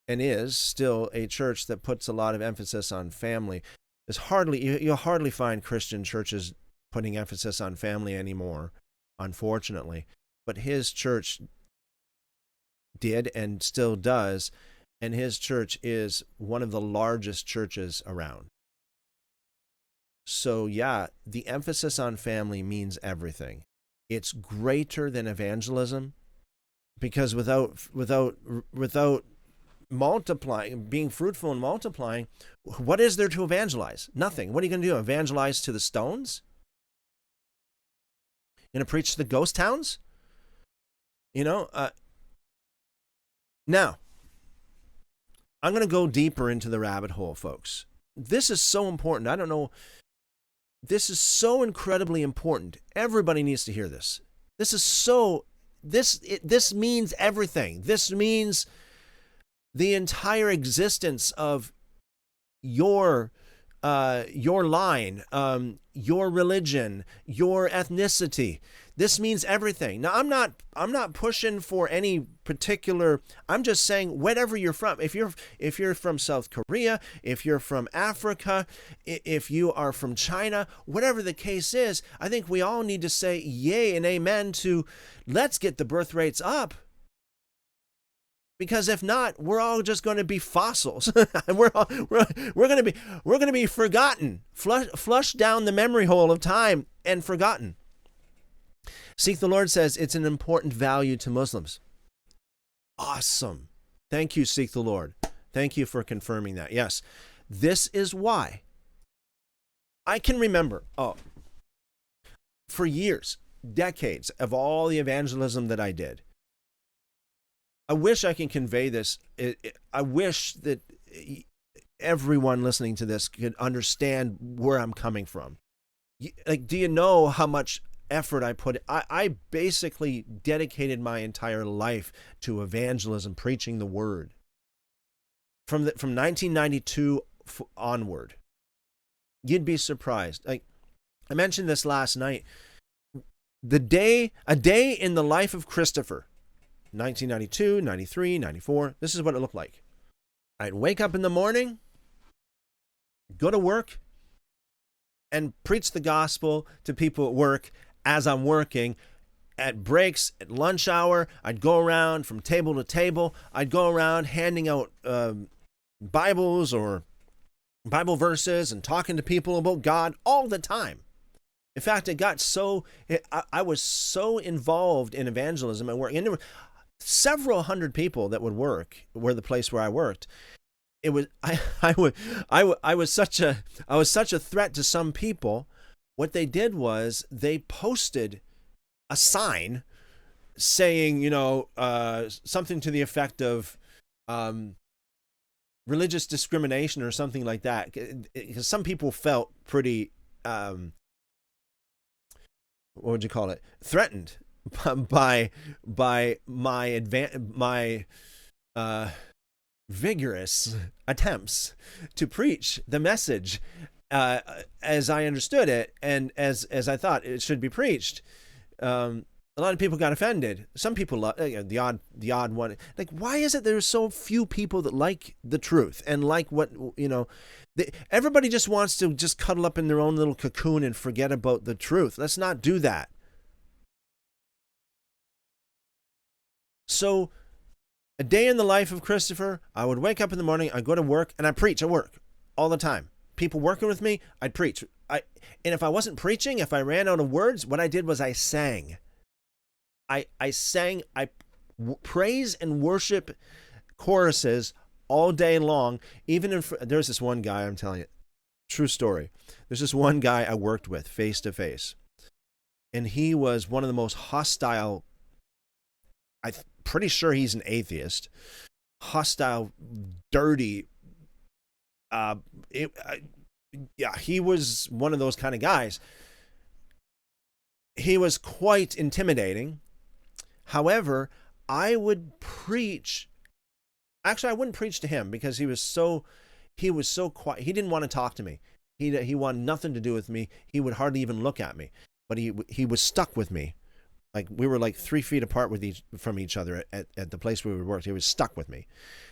and is still a church that puts a lot of emphasis on family. You'll hardly find Christian churches putting emphasis on family anymore, unfortunately. But his church did and still does, and his church is one of the largest churches around. So yeah, the emphasis on family means everything. It's greater than evangelism, because without multiplying, being fruitful and multiplying, what is there to evangelize? Nothing. What are you going to do? Evangelize to the stones? You're going to preach to the ghost towns? Now, I'm going to go deeper into the rabbit hole, folks. This is so important. I don't know. This is so incredibly important. Everybody needs to hear this. This means everything. This means the entire existence of your line, your religion, your ethnicity. This means everything. Now, I'm not pushing for any particular. I'm just saying, whatever you're from. If you're from South Korea, if you're from Africa, if you are from China, whatever the case is, I think we all need to say yay and amen to, let's get the birth rates up. Because if not, we're all just going to be fossils. we're going to be forgotten, flushed down the memory hole of time and forgotten. Seek the Lord says it's an important value to Muslims. Awesome. Thank you, Seek the Lord. Thank you for confirming that. Yes, this is why I can remember, for years, decades of all the evangelism that I did. I wish I can convey this. I wish that everyone listening to this could understand where I'm coming from. Like, do you know how much effort I put? I basically dedicated my entire life to evangelism, preaching the word. From 1992 onward. You'd be surprised. Like, I mentioned this last night. A day in the life of Christopher. 1992, 93, 94. This is what it looked like. I'd wake up in the morning, go to work, and preach the gospel to people at work as I'm working. At breaks, at lunch hour, I'd go around from table to table. I'd go around handing out Bibles or Bible verses and talking to people about God all the time. In fact, I was so involved in evangelism and work. And there were several hundred people that would work where the place where I worked. It was I was such a threat to some people. What they did was they posted a sign saying, something to the effect of religious discrimination or something like that. Because some people felt pretty what would you call it? Threatened by my vigorous attempts to preach the message as I understood it and as I thought it should be preached. A lot of people got offended. Some people love the odd one. Like, why is it there's so few people that like the truth and like what, everybody just wants to just cuddle up in their own little cocoon and forget about the truth. Let's not do that. So a day in the life of Christopher, I would wake up in the morning, I'd go to work, and I preach at work all the time. People working with me, I'd preach. And if I wasn't preaching, if I ran out of words, what I did was I sang. I sang, praise and worship choruses all day long. There's this one guy, I'm telling you, true story. There's this one guy I worked with face to face, and he was one of the most hostile. I'm pretty sure he's an atheist, hostile, dirty. He was one of those kind of guys. He was quite intimidating. However, I would preach. Actually, I wouldn't preach to him because he was so quiet. He didn't want to talk to me. He wanted nothing to do with me. He would hardly even look at me. But he was stuck with me. Like, we were like 3 feet apart from each other at the place where we worked. He was stuck with me.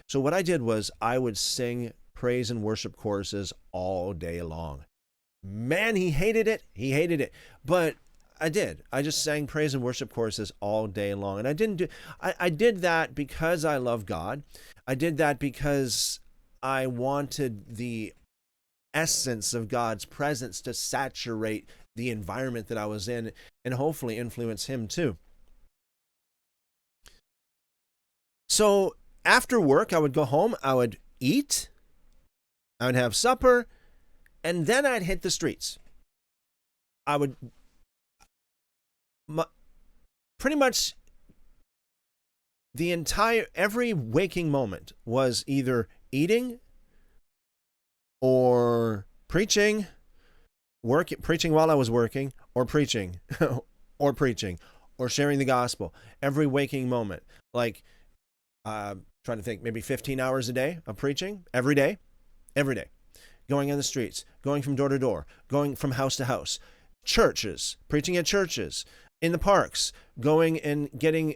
So what I did was I would sing praise and worship choruses all day long. Man, he hated it. He hated it. But I did. I just sang praise and worship choruses all day long. And I did that because I love God. I did that because I wanted the essence of God's presence to saturate the environment that I was in and hopefully influence him too. So after work, I would go home, I would eat, I would have supper, and then I'd hit the streets. I would pretty much every waking moment was either eating or preaching while I was working, or preaching or preaching or sharing the gospel. Every waking moment, like trying to think, maybe 15 hours a day of preaching every day, going on the streets, going from door to door, going from house to house, churches, preaching at churches, in the parks, going and getting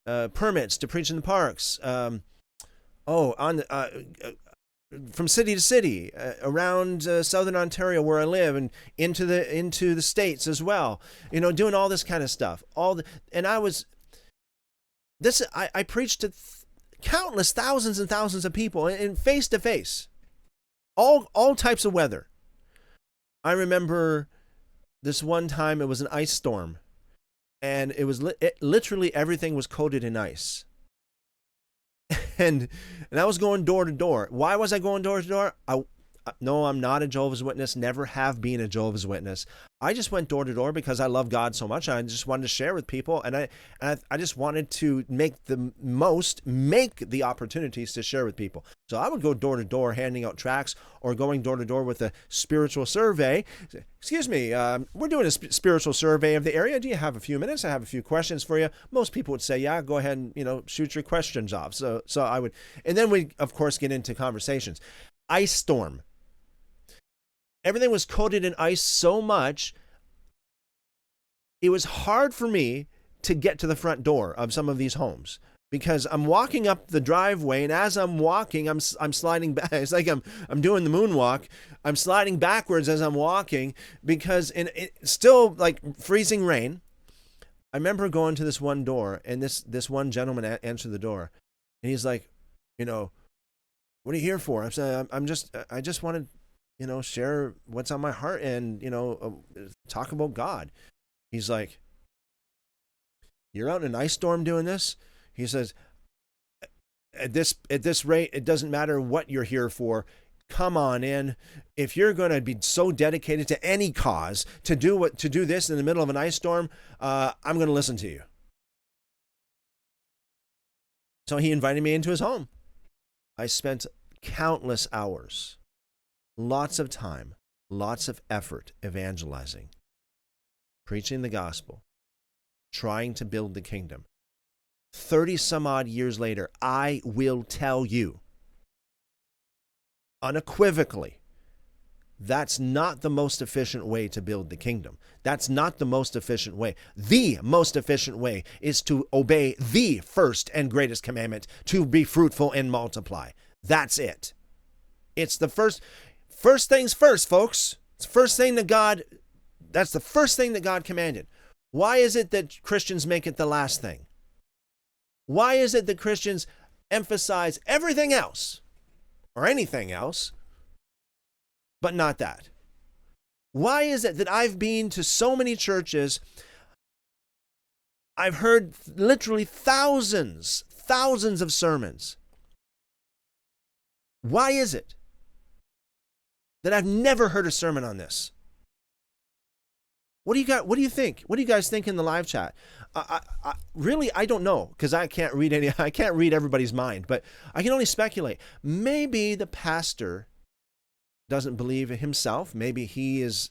permits to preach in the parks. From city to city, around southern Ontario where I live, and into the States as well. Doing all this kind of stuff. I preached to countless thousands and thousands of people in face to face, all types of weather. I remember this one time it was an ice storm, and it was literally everything was coated in ice. And I was going door to door. Why was I going door to door? No, I'm not a Jehovah's Witness, never have been a Jehovah's Witness. I just went door to door because I love God so much. I just wanted to share with people, and I just wanted to make the opportunities to share with people. So I would go door to door handing out tracts, or going door to door with a spiritual survey. Excuse me, we're doing a spiritual survey of the area. Do you have a few minutes? I have a few questions for you. Most people would say, yeah, go ahead and shoot your questions off. So I would, and then we of course get into conversations. Ice storm. Everything was coated in ice so much, it was hard for me to get to the front door of some of these homes, because I'm walking up the driveway, and as I'm walking, I'm sliding back. It's like I'm doing the moonwalk. I'm sliding backwards as I'm walking, because it's still like freezing rain. I remember going to this one door, and this one gentleman answered the door, and he's like, what are you here for? I said, I just wanted, share what's on my heart and, talk about God. He's like, you're out in an ice storm doing this? He says, at this rate, it doesn't matter what you're here for. Come on in. If you're going to be so dedicated to any cause to do this in the middle of an ice storm, I'm going to listen to you. So he invited me into his home. I spent countless hours, lots of time, lots of effort evangelizing, preaching the gospel, trying to build the kingdom. 30 some odd years later, I will tell you unequivocally That's not the most efficient way to build the kingdom. That's not the most efficient way. The most efficient way is to obey the first and greatest commandment, to be fruitful and multiply. That's it. It's the first things first, folks. It's the first thing that God, that's the first thing that God commanded. Why is it that Christians make it the last thing? Why is it that Christians emphasize everything else or anything else, but not that? Why is it that I've been to so many churches, I've heard literally thousands of sermons. Why is it that I've never heard a sermon on this? What do you think? What do you guys think in the live chat? Really, I don't know, because I can't read everybody's mind, but I can only speculate. Maybe the pastor doesn't believe in himself. Maybe he's,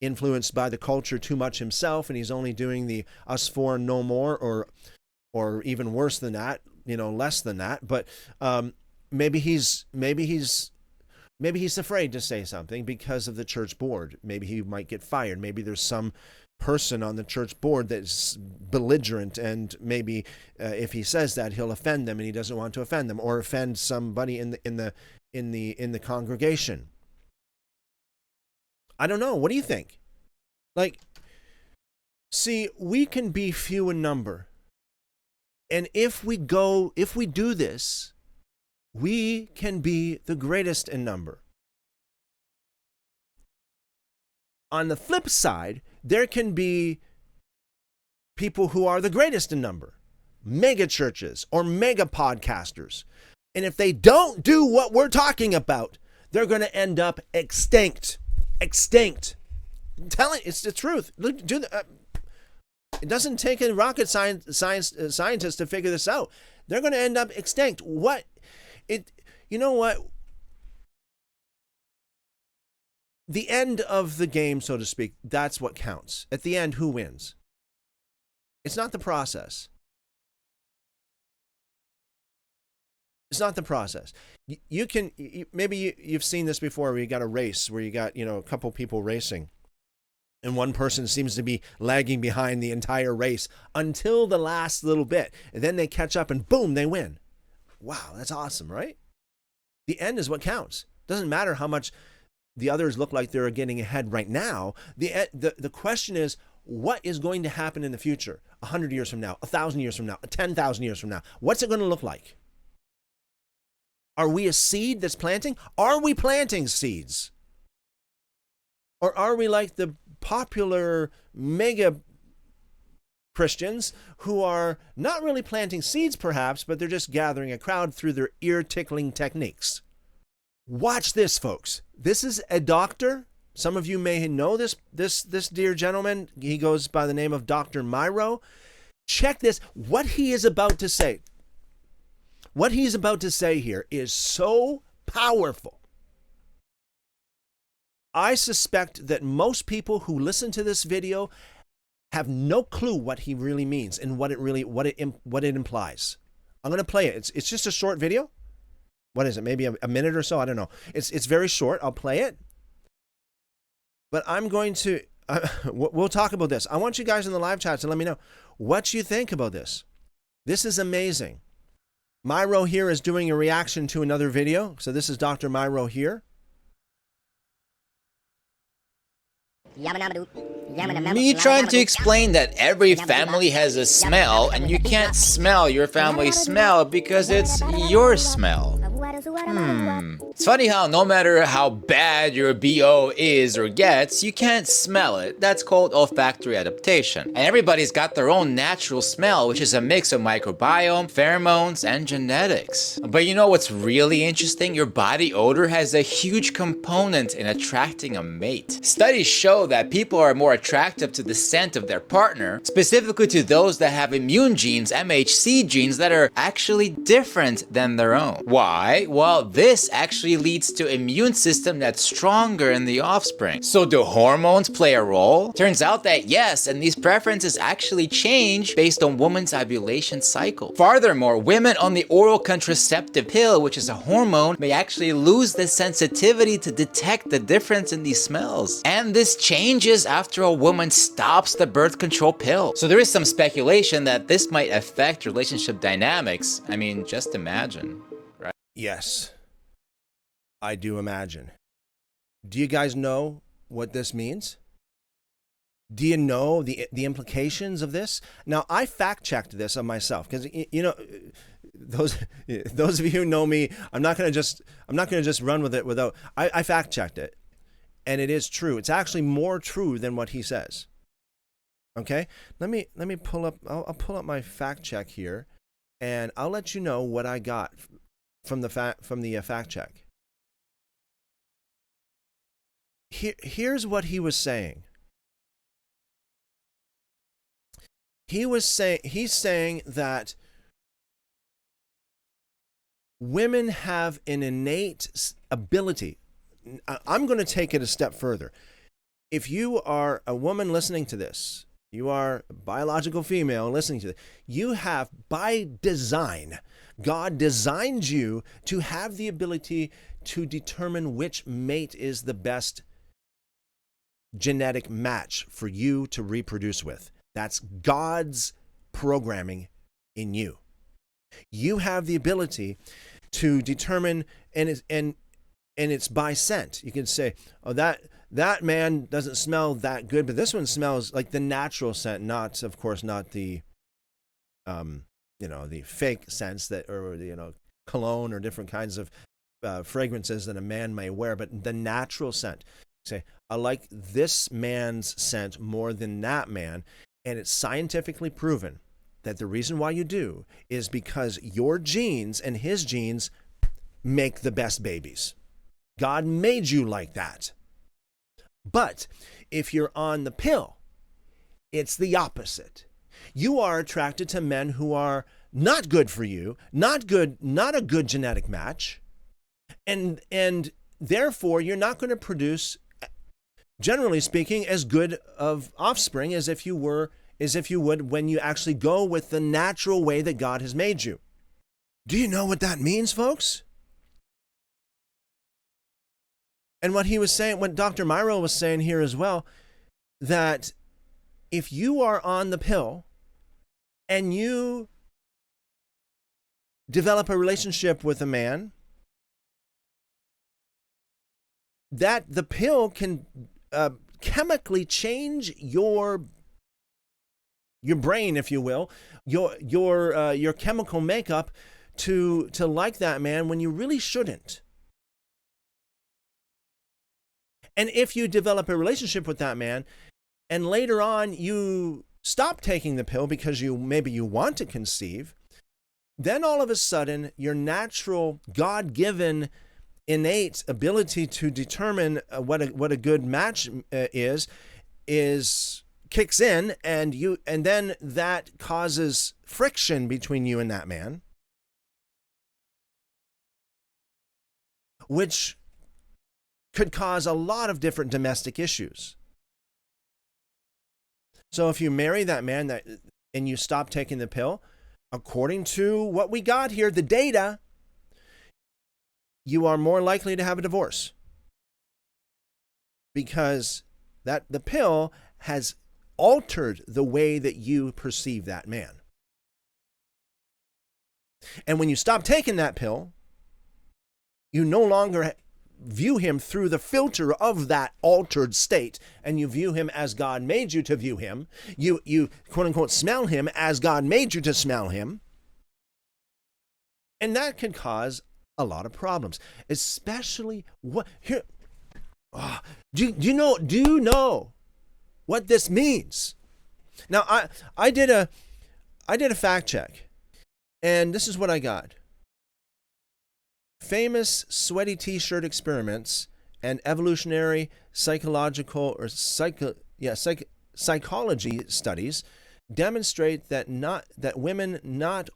influenced by the culture too much himself, and he's only doing the us four no more, or even worse than that, less than that. But maybe he's afraid to say something because of the church board. Maybe he might get fired. Maybe there's some person on the church board that's belligerent, and maybe if he says that, he'll offend them, and he doesn't want to offend them or offend somebody in the congregation. I don't know. What do you think? See, we can be few in number, and if we do this, we can be the greatest in number. On the flip side, there can be people who are the greatest in number, mega churches or mega podcasters. And if they don't do what we're talking about, they're going to end up extinct. I'm telling you, it's the truth. It doesn't take a rocket scientist to figure this out. They're going to end up extinct. You know what? The end of the game, so to speak, that's what counts. At the end, who wins? It's not the process. It's not the process. Maybe you've seen this before, where you got a race where you got, a couple people racing, and one person seems to be lagging behind the entire race until the last little bit. And then they catch up and boom, they win. Wow, that's awesome, right? The end is what counts. Doesn't matter how much the others look like they're getting ahead right now. The question is, what is going to happen in the future? 100 years from now, 1,000 years from now, 10,000 years from now? What's it going to look like? Are we a seed that's planting? Are we planting seeds? Or are we like the popular mega Christians who are not really planting seeds perhaps, but they're just gathering a crowd through their ear-tickling techniques? Watch this, folks. This is a doctor. Some of you may know this dear gentleman. He goes by the name of Dr. Myro. Check this. What he is about to say. What he's about to say here is so powerful. I suspect that most people who listen to this video have no clue what he really means and what it implies. I'm going to play it. It's just a short video. What is it? Maybe a minute or so? I don't know. It's very short. I'll play it. But I'm going to we'll talk about this. I want you guys in the live chat to let me know what you think about this. This is amazing. Myro here is doing a reaction to another video. So this is Dr. Myro here. Me trying to explain that every family has a smell, and you can't smell your family's smell because it's your smell. It's funny how no matter how bad your BO is or gets, you can't smell it. That's called olfactory adaptation. And everybody's got their own natural smell, which is a mix of microbiome, pheromones, and genetics. But you know what's really interesting? Your body odor has a huge component in attracting a mate. Studies show that people are more attractive to the scent of their partner, specifically to those that have immune genes, MHC genes, that are actually different than their own. Why? Well, this actually leads to an immune system that's stronger in the offspring. So do hormones play a role? Turns out that yes, and these preferences actually change based on women's ovulation cycle. Furthermore, women on the oral contraceptive pill, which is a hormone, may actually lose the sensitivity to detect the difference in these smells. And this changes after a woman stops the birth control pill. So there is some speculation that this might affect relationship dynamics. I mean, just imagine, right? Yes, I do imagine. Do you guys know what this means? Do you know the implications of this? Now, I fact-checked this on myself because you know, those of you who know me, I'm not gonna just run with it without. I fact-checked it, and it is true. It's actually more true than what he says. Okay, let me pull up. I'll pull up my fact check here, and I'll let you know what I got from the fact check. Here's what he was saying. He's saying that women have an innate ability. I'm going to take it a step further. If you are a woman listening to this, you are a biological female listening to this, you have, by design, God designed you to have the ability to determine which mate is the best genetic match for you to reproduce with. That's God's programming in you. You have the ability to determine, and it's by scent. You can say, oh, that man doesn't smell that good, but this one smells like the natural scent, not, of course, not the, the fake scents that, or cologne or different kinds of fragrances that a man may wear, but the natural scent. Say, I like this man's scent more than that man. And it's scientifically proven that the reason why you do is because your genes and his genes make the best babies. God made you like that. But if you're on the pill, it's the opposite. You are attracted to men who are not good for you, not a good genetic match, and therefore you're not going to produce, generally speaking, as good of offspring as if you would when you actually go with the natural way that God has made you. Do you know what that means, folks? And what he was saying, what Dr. Myro was saying here as well, that if you are on the pill and you develop a relationship with a man, that the pill can chemically change your brain, if you will, your chemical makeup to like that man when you really shouldn't. And if you develop a relationship with that man and later on you stop taking the pill because maybe you want to conceive, then all of a sudden your natural God-given innate ability to determine what a good match is kicks in, and then that causes friction between you and that man, which could cause a lot of different domestic issues. So if you marry that man and you stop taking the pill, according to what we got here, the data, you are more likely to have a divorce because the pill has altered the way that you perceive that man. And when you stop taking that pill, you no longer view him through the filter of that altered state, and you view him as God made you to view him. You quote unquote smell him as God made you to smell him. And that can cause a lot of problems, especially do you know what this means? Now, I did a fact check, and this is what I got. Famous sweaty t-shirt experiments and evolutionary psychological or psychology studies demonstrate that women not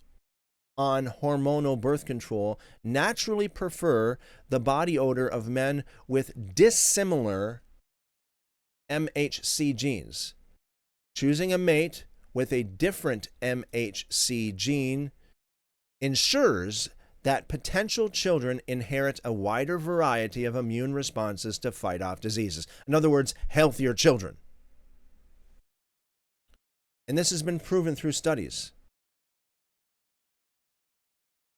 on hormonal birth control naturally prefer the body odor of men with dissimilar MHC genes. Choosing a mate with a different MHC gene ensures that potential children inherit a wider variety of immune responses to fight off diseases. In other words, healthier children. And this has been proven through studies.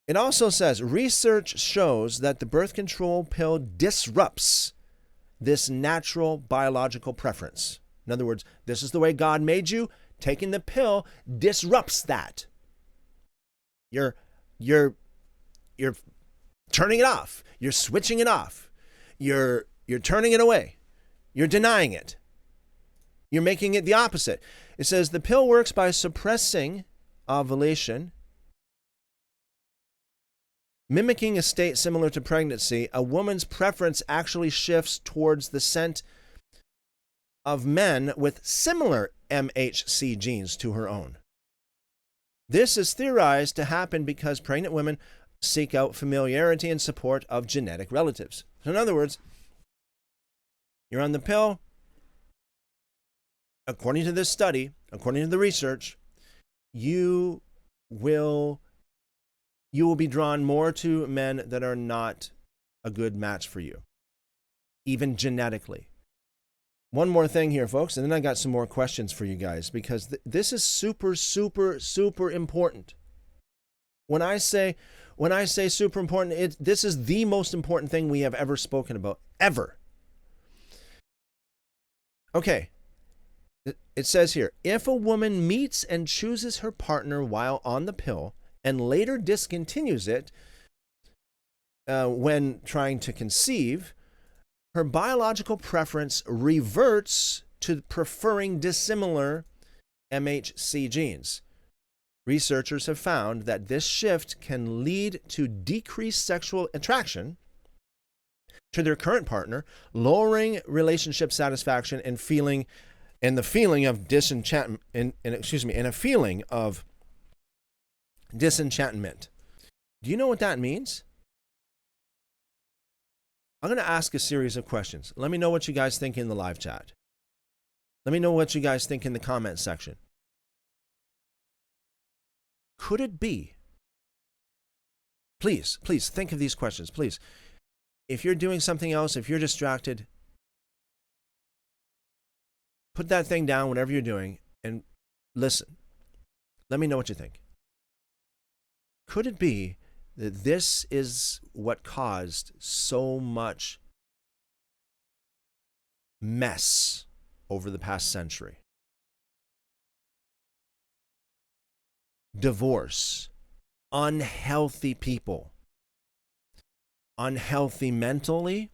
It also says research shows that the birth control pill disrupts this natural biological preference. In other words, this is the way God made you. Taking the pill disrupts that. You're turning it off. You're switching it off. You're turning it away. You're denying it. You're making it the opposite. It says the pill works by suppressing ovulation, mimicking a state similar to pregnancy. A woman's preference actually shifts towards the scent of men with similar MHC genes to her own. This is theorized to happen because pregnant women seek out familiarity and support of genetic relatives. So in other words, you're on the pill. According to this study, according to the research, you will be drawn more to men that are not a good match for you, even genetically. One more thing here, folks, and then I got some more questions for you guys, because this is super, super, super important. When I say super important, this is the most important thing we have ever spoken about, ever. Okay. It says here, if a woman meets and chooses her partner while on the pill and later discontinues it when trying to conceive, her biological preference reverts to preferring dissimilar MHC genes. Researchers have found that this shift can lead to decreased sexual attraction to their current partner, lowering relationship satisfaction and the feeling of disenchantment, and a feeling of disenchantment. Do you know what that means? I'm going to ask a series of questions. Let me know what you guys think in the live chat. Let me know what you guys think in the comment section. Could it be? Please think of these questions. Please. If you're doing something else, if you're distracted, put that thing down, whatever you're doing, and listen. Let me know what you think. Could it be that this is what caused so much mess over the past century? Divorce, unhealthy people, unhealthy mentally,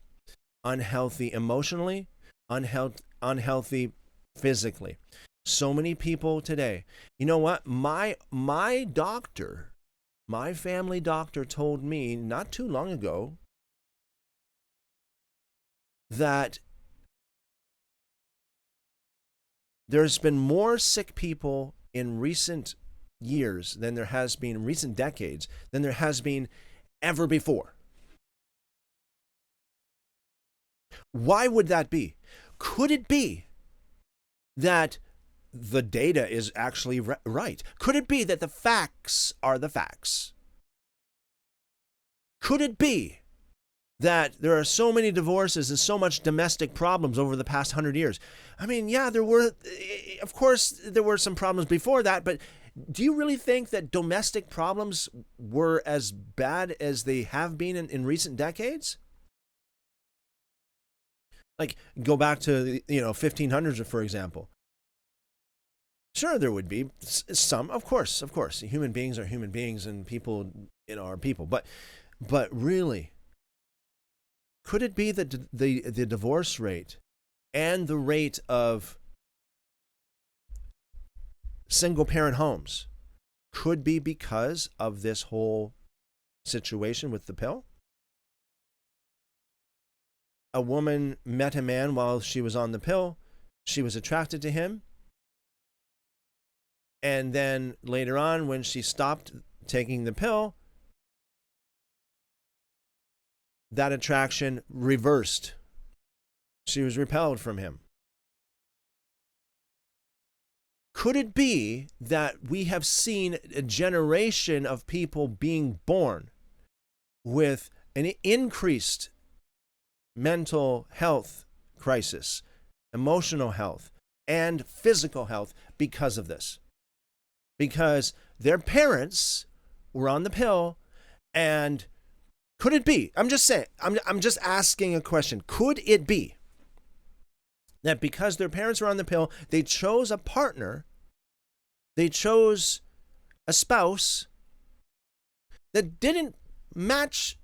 unhealthy emotionally, unhealthy physically. So many people today. You know what? My doctor, my family doctor told me not too long ago that there's been more sick people in recent years than there has been in recent decades than there has been ever before. Why would that be? Could it be that the data is actually right? Could it be that the facts are the facts? Could it be that there are so many divorces and so much domestic problems over the past 100 years? I mean, yeah, of course, there were some problems before that, but do you really think that domestic problems were as bad as they have been in recent decades? Like, go back to, 1500s, for example. Sure, there would be some, of course. Human beings are human beings, and people, are people. But really, could it be that the divorce rate and the rate of single-parent homes could be because of this whole situation with the pill? A woman met a man while she was on the pill. She was attracted to him. And then later on, when she stopped taking the pill, that attraction reversed. She was repelled from him. Could it be that we have seen a generation of people being born with an increased mental health crisis, emotional health, and physical health because of this? Because their parents were on the pill, and could it be? I'm just saying, I'm just asking a question. Could it be that because their parents were on the pill, they chose a partner, they chose a spouse that didn't match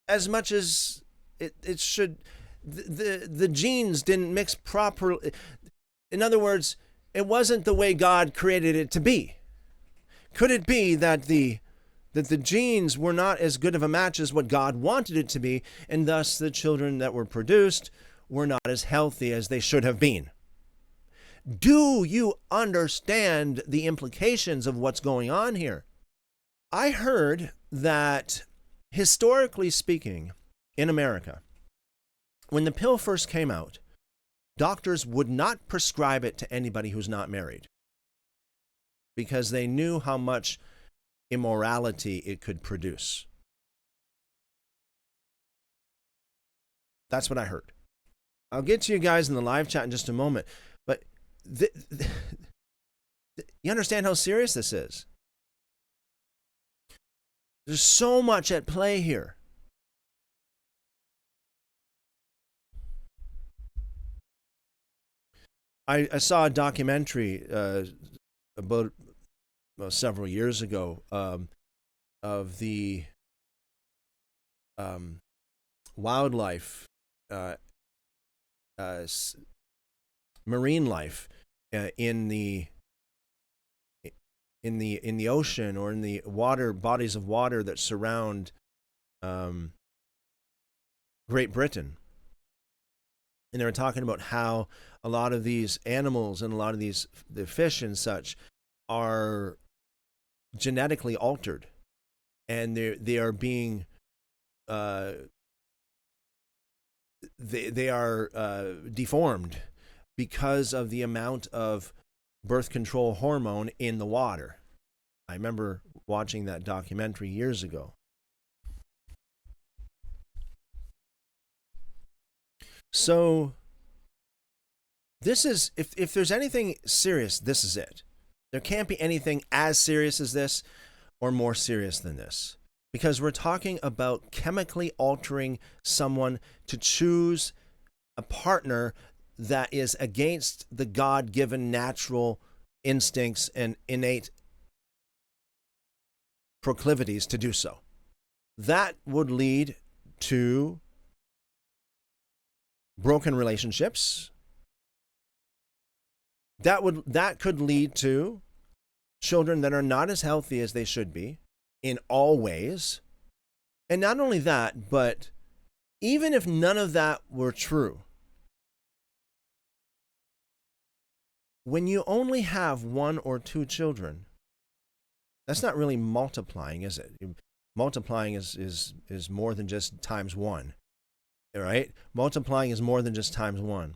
as much as it should? The genes didn't mix properly. In other words, it wasn't the way God created it to be. Could it be that the genes were not as good of a match as what God wanted it to be, and thus the children that were produced were not as healthy as they should have been? Do you understand the implications of what's going on here? I heard that, historically speaking, in America, when the pill first came out, doctors would not prescribe it to anybody who's not married because they knew how much immorality it could produce. That's what I heard. I'll get to you guys in the live chat in just a moment, but you understand how serious this is? There's so much at play here. I saw a documentary about several years ago of the wildlife, marine life in the ocean or in the water bodies of water that surround Great Britain. And they were talking about how a lot of these animals and a lot of the fish and such are genetically altered, and they are being they are deformed because of the amount of birth control hormone in the water. I remember watching that documentary years ago. So this is, if there's anything serious, this is it. There can't be anything as serious as this or more serious than this, because we're talking about chemically altering someone to choose a partner that is against the God-given natural instincts and innate proclivities to do so. That would lead to broken relationships. That could lead to children that are not as healthy as they should be in all ways. And not only that, but even if none of that were true, when you only have one or two children, that's not really multiplying, is it? Multiplying is more than just times one. All right? Multiplying is more than just times one.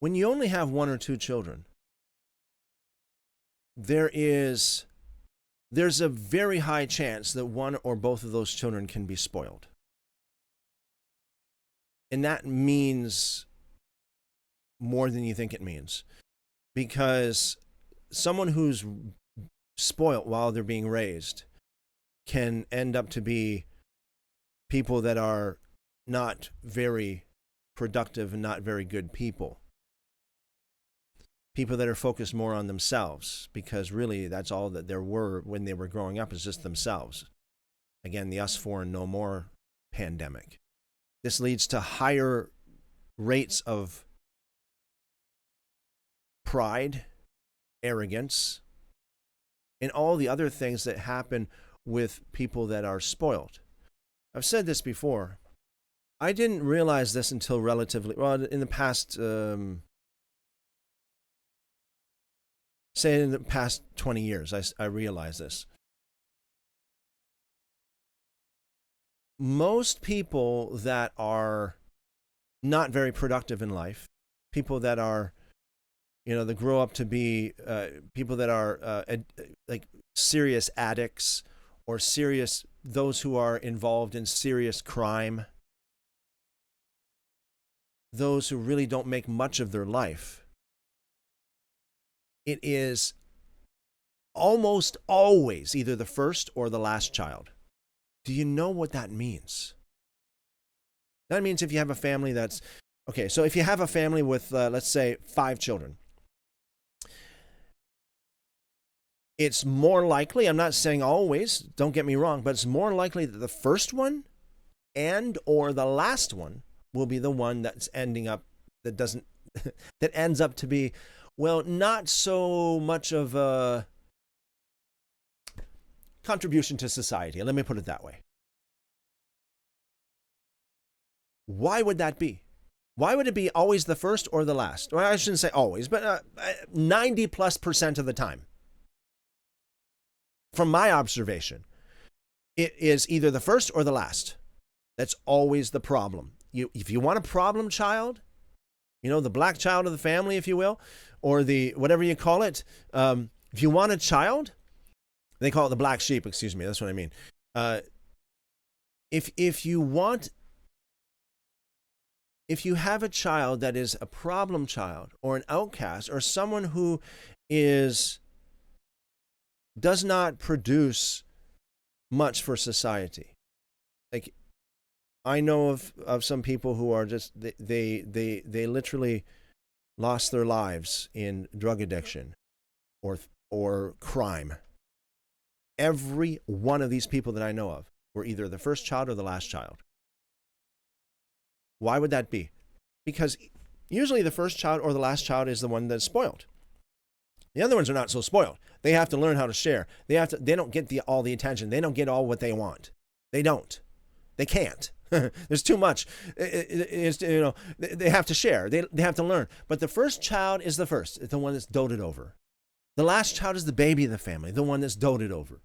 When you only have one or two children, there's a very high chance that one or both of those children can be spoiled. And that means more than you think it means. Because someone who's spoiled while they're being raised can end up to be people that are not very productive and not very good people. People that are focused more on themselves, because really that's all that there were when they were growing up, is just themselves. Again, the us for and no more pandemic. This leads to higher rates of pride, arrogance, and all the other things that happen with people that are spoiled. I've said this before. I didn't realize this until relatively, well, in the past, say in the past 20 years, I realized this. most people that are not very productive in life, people that are, that grow up to be people that are like serious addicts or those who are involved in serious crime, those who really don't make much of their life, it is almost always either the first or the last child. Do you know what that means? That means if you have a family that's, okay, so if you have a family with, let's say, 5 children, it's more likely, I'm not saying always, don't get me wrong, but it's more likely that the first one and or the last one will be the one that's ending up, that ends up to be, well, not so much of a contribution to society. Let me put it that way. Why would that be? Why would it be always the first or the last? Well, I shouldn't say always, but 90+% of the time. From my observation, it is either the first or the last. That's always the problem. If you want a problem child, the black child of the family, if you will, or the whatever you call it, if you want a child, they call it the black sheep, excuse me, that's what I mean. If you have a child that is a problem child or an outcast or someone who does not produce much for society, like I know of some people who are just they literally lost their lives in drug addiction or crime. Every one of these people that I know of were either the first child or the last child. Why would that be? Because usually the first child or the last child is the one that's spoiled. The other ones are not so spoiled. They have to learn how to share. They don't get all the attention. They don't get all what they want. They don't. They can't. There's too much. They have to share. They have to learn. But the first child is the first. It's the one that's doted over. The last child is the baby of the family, the one that's doted over.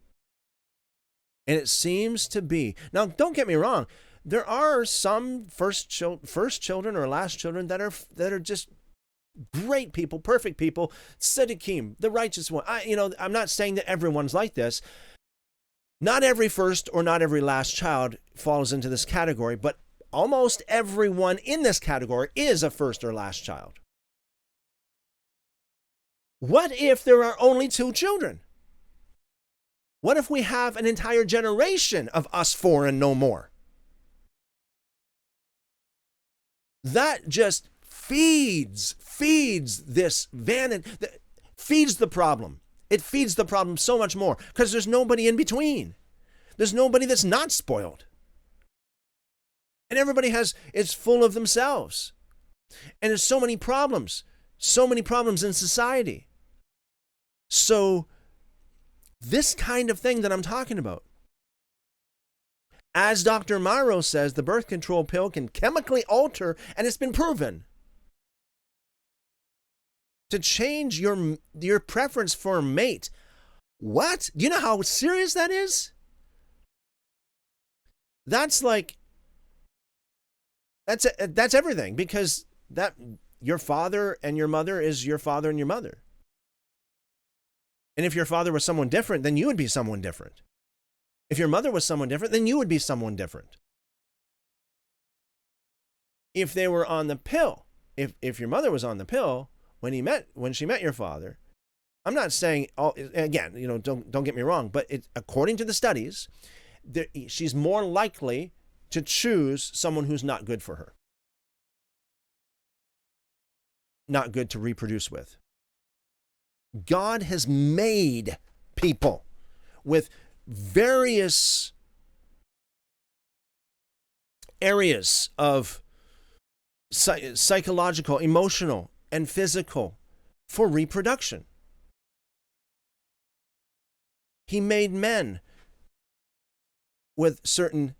And it seems to be, now don't get me wrong, there are some first children or last children that are just great people, perfect people, tzaddikim, the righteous one. I'm not saying that everyone's like this. Not every first or not every last child falls into this category, but almost everyone in this category is a first or last child. What if there are only 2 children? What if we have an entire generation of us 4 and no more? That just feeds this vanity, feeds the problem. It feeds the problem so much more because there's nobody in between. There's nobody that's not spoiled. And everybody it's full of themselves. And there's so many problems in society. So this kind of thing that I'm talking about, as Dr. Morrow says, the birth control pill can chemically alter, and it's been proven, to change your preference for a mate. What? Do you know how serious that is? That's everything, because that your father and your mother is your father and your mother. And if your father was someone different, then you would be someone different. If your mother was someone different, then you would be someone different. If they were on the pill, if your mother was on the pill when she met your father, I'm not saying, again, don't get me wrong, but according to the studies, she's more likely to choose someone who's not good for her, not good to reproduce with. God has made people with various areas of psychological, emotional, and physical for reproduction. He made men with certain,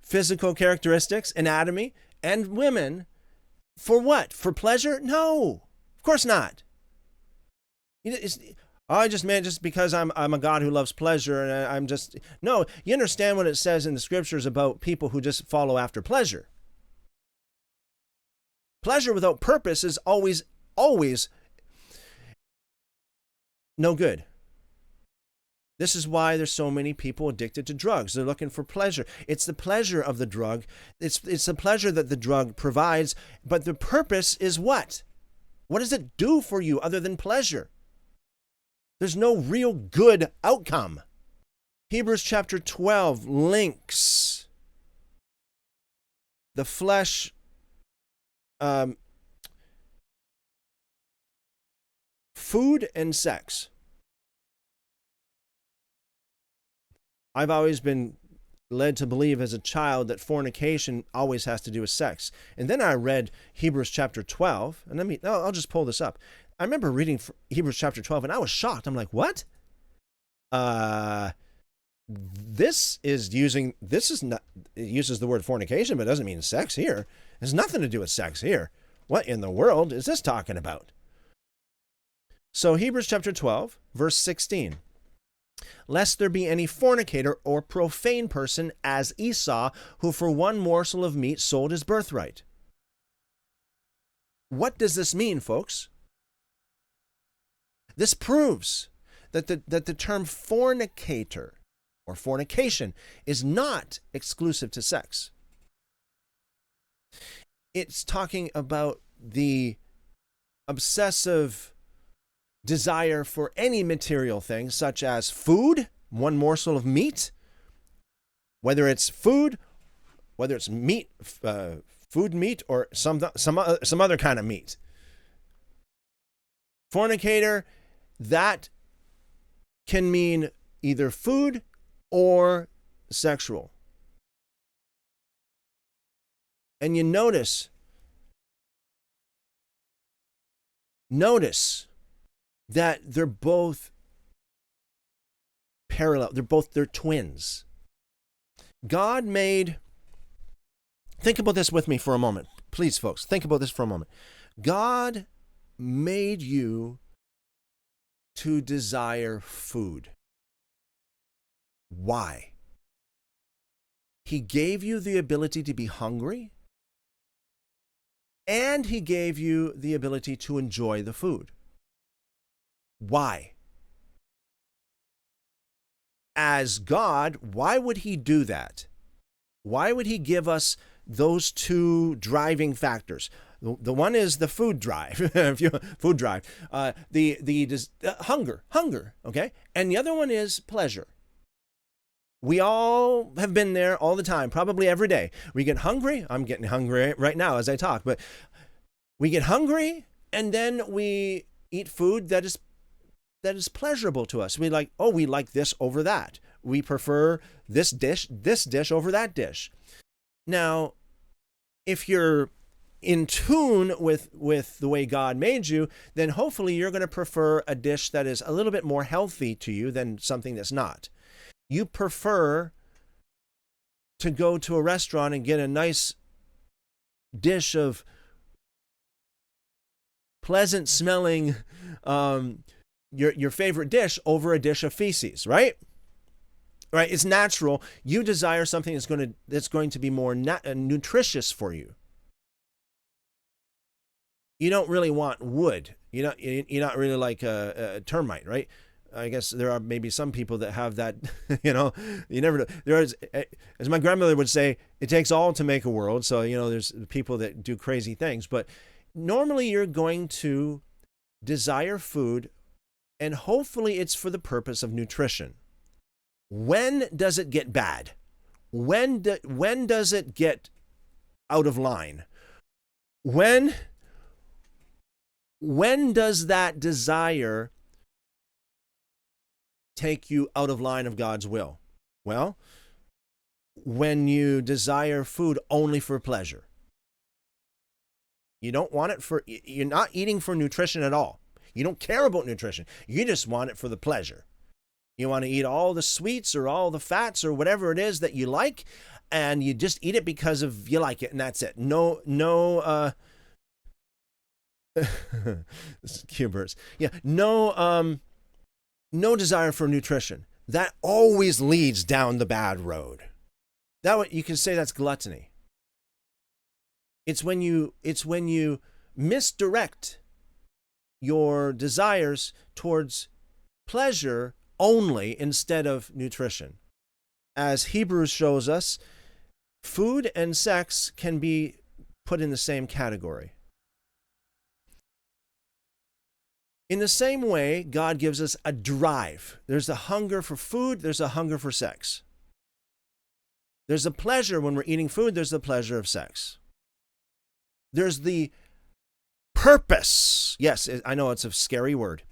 physical characteristics, anatomy, and women for what? For pleasure? No, of course not. Oh, I just meant just because I'm a God who loves pleasure, and I'm just no. You understand what it says in the scriptures about people who just follow after pleasure. Pleasure without purpose is always no good. This is why there's so many people addicted to drugs. They're looking for pleasure. It's the pleasure of the drug. It's the pleasure that the drug provides, but the purpose is what? What does it do for you other than pleasure? There's no real good outcome. Hebrews chapter 12 links the flesh food and sex. I've always been led to believe as a child that fornication always has to do with sex. And then I read Hebrews chapter 12, and I'll just pull this up. I remember reading Hebrews chapter 12, and I was shocked. I'm like, what? This it uses the word fornication, but it doesn't mean sex here. It has nothing to do with sex here. What in the world is this talking about? So Hebrews chapter 12, verse 16. Lest there be any fornicator or profane person as Esau, who for one morsel of meat sold his birthright. What does this mean, folks? This proves that the term fornicator or fornication is not exclusive to sex. It's talking about the obsessive desire for any material thing, such as food, one morsel of meat, whether it's food, whether it's meat, food meat, or some other kind of meat. Fornicator, that can mean either food or sexual. And you notice that they're both parallel. They're twins. God made, think about this with me for a moment. Please, folks, think about this for a moment. God made you to desire food. Why? He gave you the ability to be hungry, and he gave you the ability to enjoy the food. Why? As God, why would he do that? Why would he give us those two driving factors? The one is the food drive, food drive, hunger, okay? And the other one is pleasure. We all have been there all the time, probably every day. We get hungry. I'm getting hungry right now as I talk, but we get hungry and then we eat food that is pleasurable to us. We like this over that. We prefer this dish over that dish. Now, if you're in tune with the way God made you, then hopefully you're going to prefer a dish that is a little bit more healthy to you than something that's not. You prefer to go to a restaurant and get a nice dish of pleasant smelling your favorite dish over a dish of feces, right? Right? It's natural. You desire something that's going to be more nutritious for you. You don't really want wood. You're not really like a termite, right? I guess there are maybe some people that have that, you never know. There is, as my grandmother would say, it takes all to make a world. So, there's people that do crazy things, but normally you're going to desire food, and hopefully it's for the purpose of nutrition. When does it get bad? When does it get out of line? When does that desire take you out of line of God's will? Well, when you desire food only for pleasure. You don't want it you're not eating for nutrition at all. You don't care about nutrition. You just want it for the pleasure. You want to eat all the sweets or all the fats or whatever it is that you like, and you just eat it because of you like it, and that's it. No Cubers. Yeah, no no desire for nutrition. That always leads down the bad road. You can say that's gluttony. It's when you misdirect your desires towards pleasure only instead of nutrition. As Hebrews shows us, food and sex can be put in the same category. In the same way, God gives us a drive. There's a hunger for food, there's a hunger for sex. There's a pleasure when we're eating food, there's the pleasure of sex. There's the purpose. Yes, I know it's a scary word.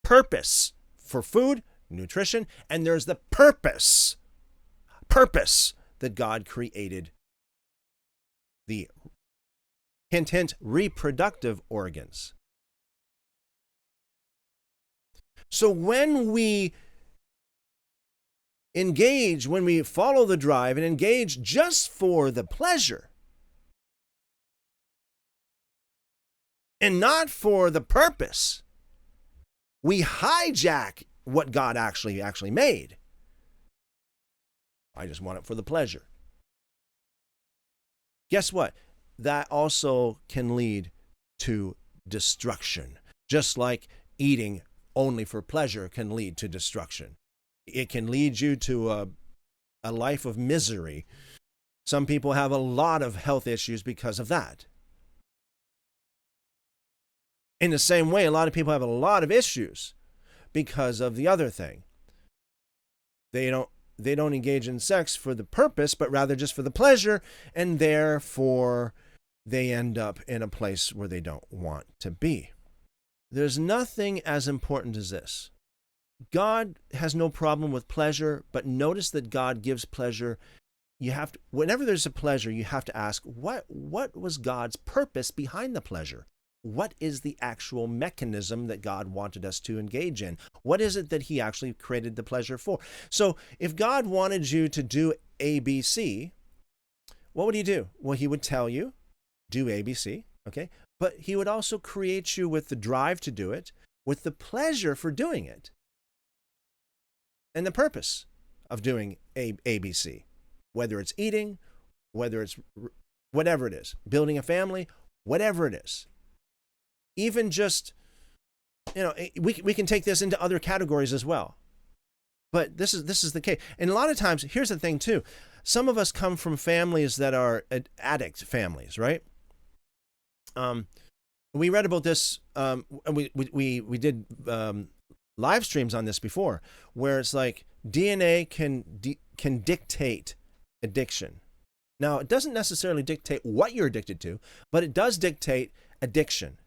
Purpose for food, nutrition, and there's the purpose that God created the hint, reproductive organs. So when we engage, when we follow the drive and engage just for the pleasure and not for the purpose, we hijack what God actually made. I just want it for the pleasure. Guess what? That also can lead to destruction. Just like eating only for pleasure can lead to destruction. It can lead you to a life of misery. Some people have a lot of health issues because of that. In the same way, a lot of people have a lot of issues because of the other thing. They don't engage in sex for the purpose, but rather just for the pleasure, and therefore they end up in a place where they don't want to be. There's nothing as important as this. God has no problem with pleasure, but notice that God gives pleasure. Whenever there's a pleasure, you have to ask, what was God's purpose behind the pleasure? What is the actual mechanism that God wanted us to engage in? What is it that he actually created the pleasure for? So if God wanted you to do ABC, what would he do? Well, he would tell you, do ABC, okay? But he would also create you with the drive to do it, with the pleasure for doing it, and the purpose of doing ABC, whether it's eating, whether it's whatever it is, building a family, whatever it is. Even just, we can take this into other categories as well. But this is the case. And a lot of times, here's the thing too. Some of us come from families that are addict families, right? We read about this. We did live streams on this before, where it's like DNA can dictate addiction. Now, it doesn't necessarily dictate what you're addicted to, but it does dictate addiction.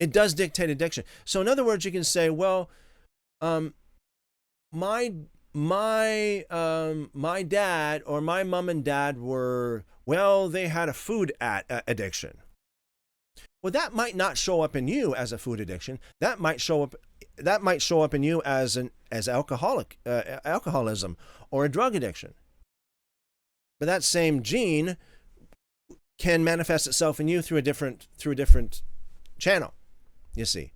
It does dictate addiction. So in other words, you can say, well, my dad or my mom and dad they had a food addiction. Well, that might not show up in you as a food addiction. That might show up in you as alcoholism or a drug addiction. But that same gene can manifest itself in you through a different channel. You see.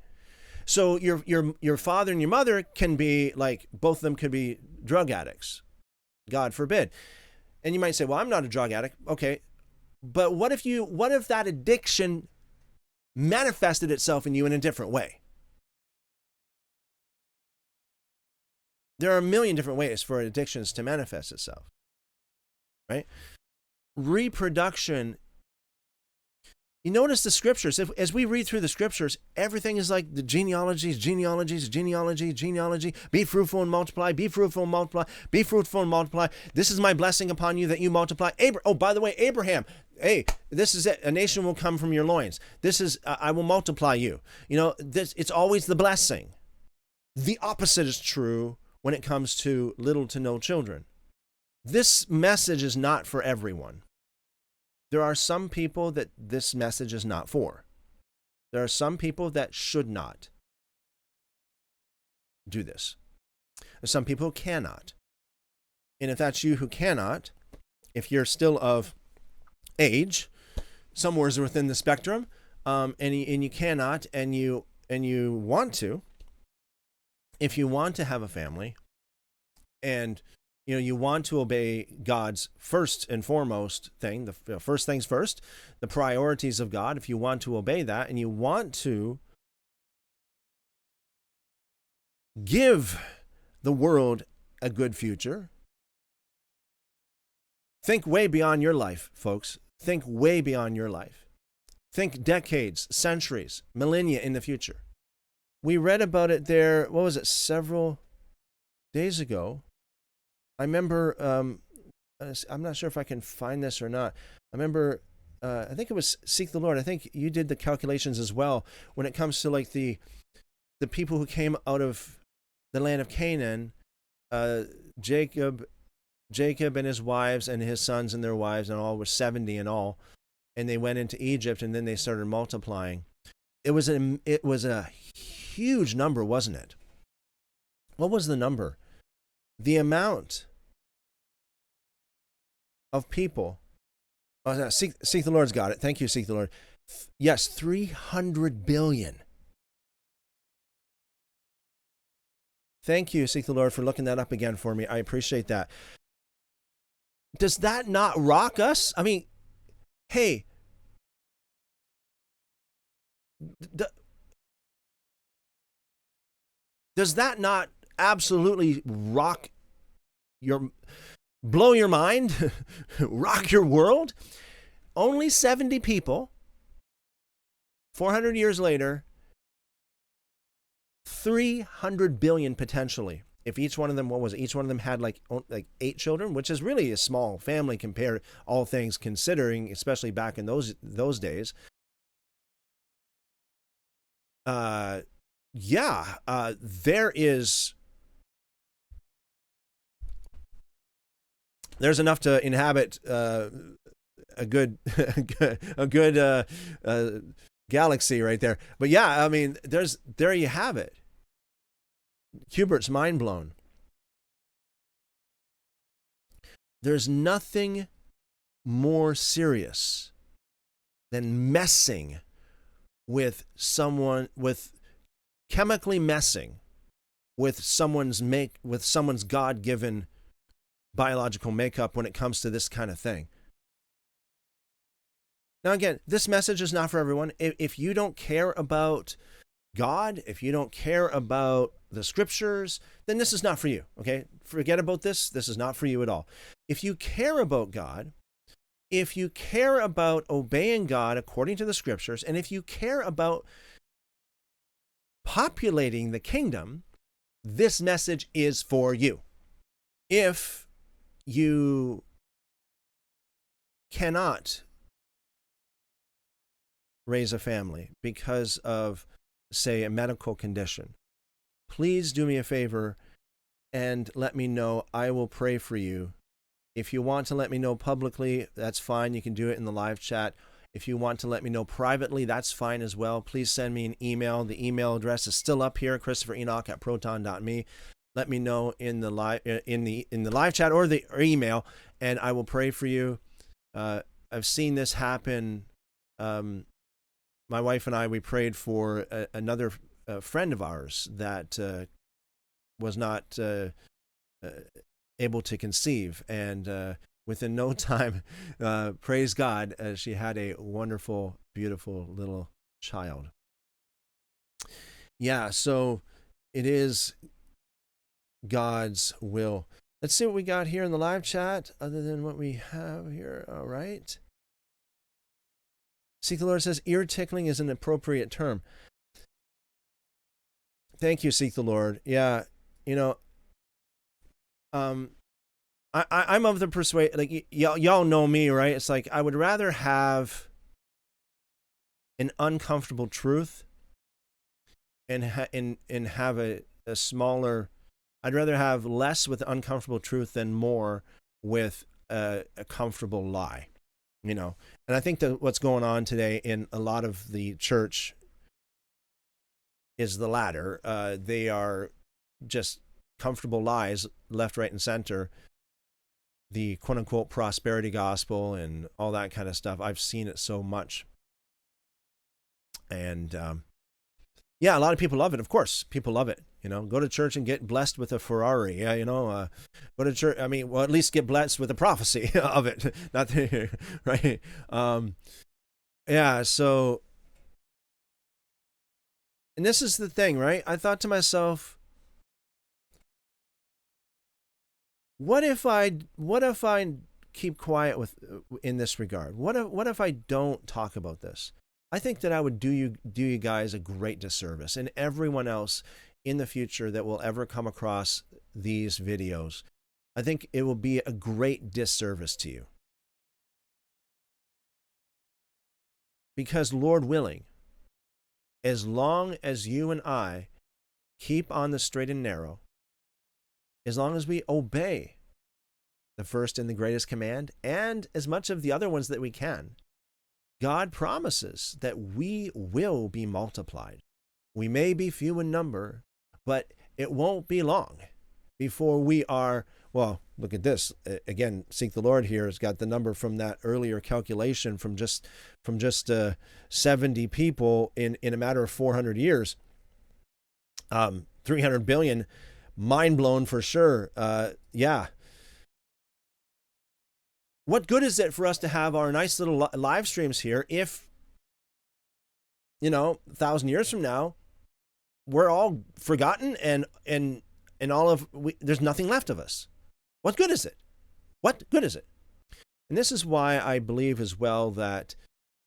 So your father and your mother can be like, both of them could be drug addicts. God forbid. And you might say, well, I'm not a drug addict. Okay. But what if that addiction manifested itself in you in a different way? There are a million different ways for addictions to manifest itself, right? Reproduction. You notice the scriptures, as we read through the scriptures, everything is like the genealogy. Be fruitful and multiply, be fruitful and multiply, be fruitful and multiply. This is my blessing upon you that you multiply. By the way, Abraham, hey, this is it. A nation will come from your loins. This is, I will multiply you. It's always the blessing. The opposite is true when it comes to little to no children. This message is not for everyone. There are some people that this message is not for. There are some people that should not do this. There's some people who cannot. And if that's you who cannot, if you're still of age, somewhere within the spectrum, and you cannot, and you want to, if you want to have a family and you want to obey God's first and foremost thing, the first things first, the priorities of God, if you want to obey that and you want to give the world a good future, think way beyond your life, folks. Think way beyond your life. Think decades, centuries, millennia in the future. We read about it there, what was it, several days ago. I remember, I'm not sure if I can find this or not. I remember, I think it was Seek the Lord. I think you did the calculations as well when it comes to like the people who came out of the land of Canaan, Jacob and his wives and his sons and their wives and all were 70 in all, and they went into Egypt and then they started multiplying. It was a huge number, wasn't it? What was the number? The amount of people. Oh, no, Seek the Lord's got it. Thank you, Seek the Lord. Yes, 300 billion. Thank you, Seek the Lord, for looking that up again for me. I appreciate that. Does that not rock us? I mean, hey, does that not absolutely blow your mind, rock your world? Only 70 people, 400 years later, 300 billion potentially. If each one of them, each one of them had like 8 children, which is really a small family compared, all things considering, especially back in those days. There's enough to inhabit a good galaxy right there. But yeah, I mean, there you have it. Hubert's mind blown. There's nothing more serious than messing with someone, with chemically messing with someone's God-given biological makeup when it comes to this kind of thing. Now again, this message is not for everyone. If you don't care about God, if you don't care about the scriptures, then this is not for you, okay? Forget about this. This is not for you at all. If you care about God, if you care about obeying God according to the scriptures, and if you care about populating the kingdom, this message is for you. If you cannot raise a family because of, say, a medical condition, please do me a favor and let me know. I will pray for you. If you want to let me know publicly, that's fine. You can do it in the live chat. If you want to let me know privately, that's fine as well. Please send me an email. The email address is still up here, ChristopherEnoch@proton.me. Let me know in the live chat or the email, and I will pray for you. I've seen this happen. My wife and I, we prayed for another friend of ours that was not able to conceive, and within no time, praise God, she had a wonderful, beautiful little child. Yeah, so it is God's will. Let's see what we got here in the live chat other than what we have here. All right. Seek the Lord says ear tickling is an appropriate term. Thank you, Seek the Lord. Yeah, I'm of the persuasion, like y'all know me, right? It's like I would rather have an uncomfortable truth and have a smaller. I'd rather have less with uncomfortable truth than more with a comfortable lie, And I think that what's going on today in a lot of the church is the latter. They are just comfortable lies left, right, and center. The quote-unquote prosperity gospel and all that kind of stuff. I've seen it so much. And Yeah, a lot of people love it. Of course, people love it. Go to church and get blessed with a Ferrari. Yeah, go to church. I mean, well, at least get blessed with a prophecy of it. Not the, right. Yeah. So, and this is the thing, right? I thought to myself, what if I keep quiet in this regard? What if I don't talk about this? I think that I would do you guys a great disservice, and everyone else in the future that will ever come across these videos. I think it will be a great disservice to you. Because Lord willing, as long as you and I keep on the straight and narrow, as long as we obey the first and the greatest command, and as much of the other ones that we can, God promises that we will be multiplied. We may be few in number, but it won't be long before we are, well, look at this. Again, Seek the Lord here has got the number from that earlier calculation from just 70 people in a matter of 400 years. 300 billion, mind blown for sure. Yeah. What good is it for us to have our nice little live streams here if, 1,000 years from now, we're all forgotten and there's nothing left of us? What good is it? What good is it? And this is why I believe as well that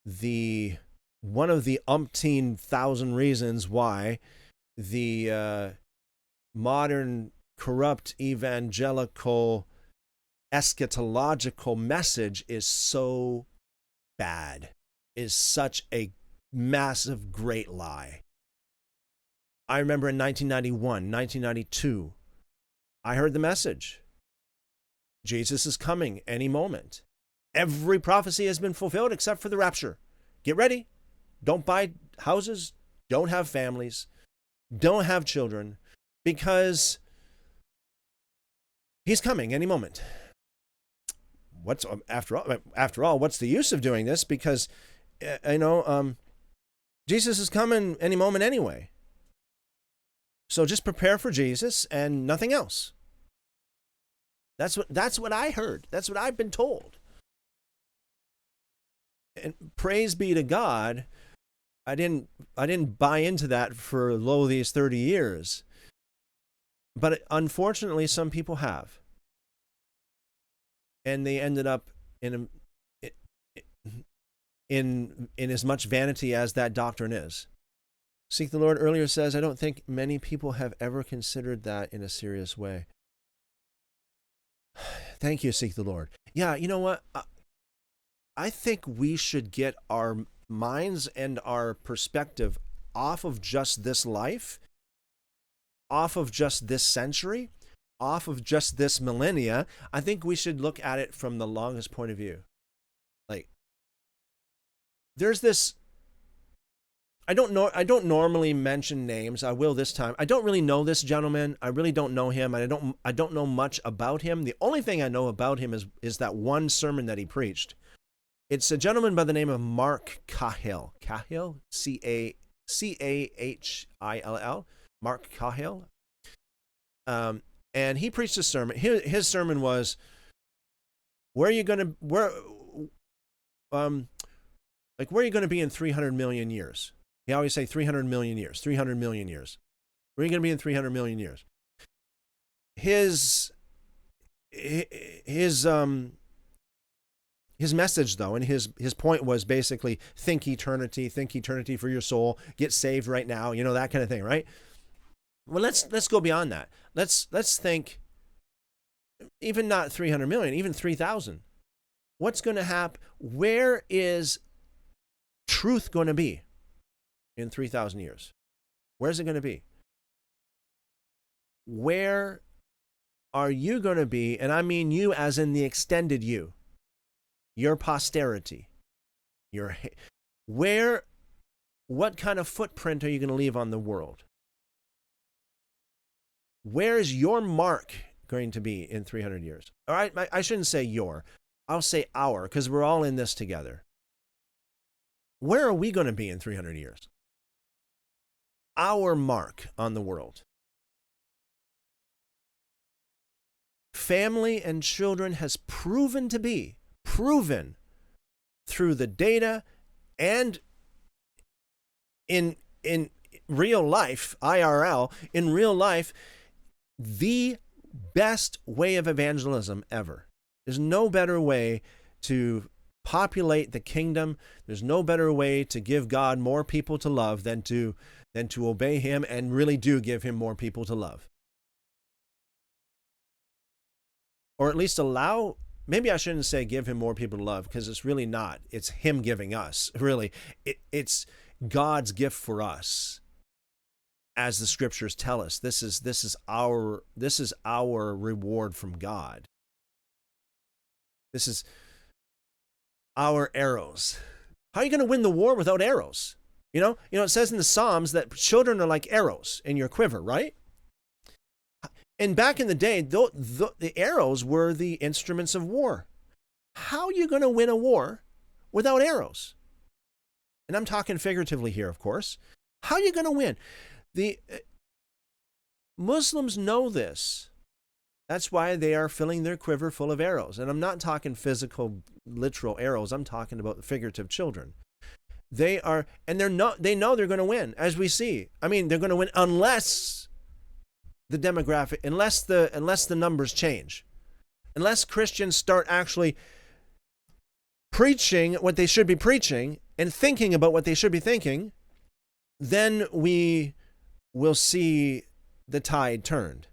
one of the umpteen thousand reasons why the modern corrupt evangelical eschatological message is so bad, is such a massive, great lie. I remember in 1991, 1992, I heard the message. Jesus is coming any moment. Every prophecy has been fulfilled except for the rapture. Get ready. Don't buy houses. Don't have families. Don't have children, because he's coming any moment. After all, what's the use of doing this? Because, Jesus is coming any moment anyway. So just prepare for Jesus and nothing else. That's what I heard. That's what I've been told. And praise be to God, I didn't buy into that for these 30 years. But unfortunately, some people have. And they ended up in as much vanity as that doctrine is. Seek the Lord earlier says, I don't think many people have ever considered that in a serious way. Thank you, Seek the Lord. Yeah, you know what? I think we should get our minds and our perspective off of just this life, off of just this century, off of just this millennia. I think we should look at it from the longest point of view. Like, there's this, I don't normally mention names. I will this time. I don't really know this gentleman. I really don't know him. I don't know much about him. The only thing I know about him is that one sermon that he preached. It's a gentleman by the name of Mark Cahill. Cahill, Cahill, Mark Cahill. And he preached a sermon. His sermon was, where are you going to be in 300 million years? He always say 300 million years, 300 million years. Where are you going to be in 300 million years? His message, though, and his point was basically think eternity for your soul, get saved right now, that kind of thing, right? Well, let's go beyond that. Let's think, even not 300 million, even 3,000. What's going to happen? Where is truth going to be in 3,000 years? Where's it going to be? Where are you going to be? And I mean you as in the extended you, your posterity, what kind of footprint are you going to leave on the world? Where is your mark going to be in 300 years? All right, I shouldn't say your. I'll say our, because we're all in this together. Where are we going to be in 300 years? our mark on the world. Family and children has proven through the data and in real life, IRL, in real life, the best way of evangelism ever. There's no better way to populate the kingdom. There's no better way to give God more people to love than to obey him, and really do give him more people to love. Or at least allow, maybe I shouldn't say give him more people to love, because it's really not. It's him giving us, really. It's God's gift for us. As the scriptures tell us, this is our reward from God. This is our arrows. How are you going to win the war without arrows? You know, it says in the Psalms that children are like arrows in your quiver, right? And back in the day, the arrows were the instruments of war. How are you going to win a war without arrows? And I'm talking figuratively here, of course. How are you going to win? The Muslims know this. That's why they are filling their quiver full of arrows. And I'm not talking physical, literal arrows. I'm talking about figurative children. They know they're going to win, as we see. I mean, they're going to win unless the demographic, unless the numbers change, unless Christians start actually preaching what they should be preaching and thinking about what they should be thinking, then we will see the tide turned.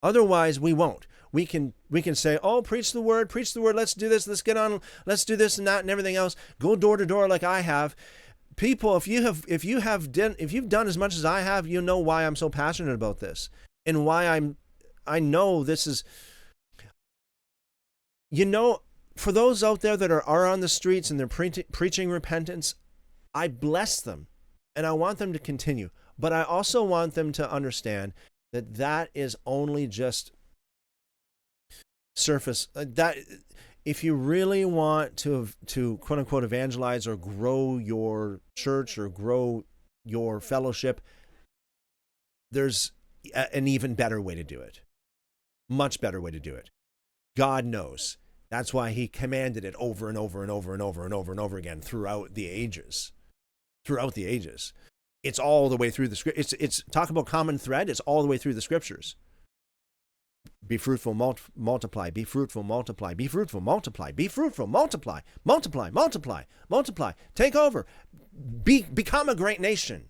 Otherwise, we won't. We can say, oh, preach the word, let's do this, let's get on, let's do this and that and everything else. Go door to door like I have. People, if you've done as much as I have, you know why I'm so passionate about this, and why I know this is, for those out there that are on the streets and they're preaching repentance, I bless them and I want them to continue. But I also want them to understand that is only just surface. That if you really want to quote unquote evangelize or grow your church or grow your fellowship, there's an even better way to do it. Much better way to do it. God knows. That's why he commanded it over and over and over and over and over and over again throughout the ages. It's all the way through the script. It's talk about common thread. It's all the way through the scriptures. Be fruitful, multiply. Be fruitful, multiply. Be fruitful, multiply. Be fruitful, multiply. Multiply, multiply, multiply. Take over. Become a great nation.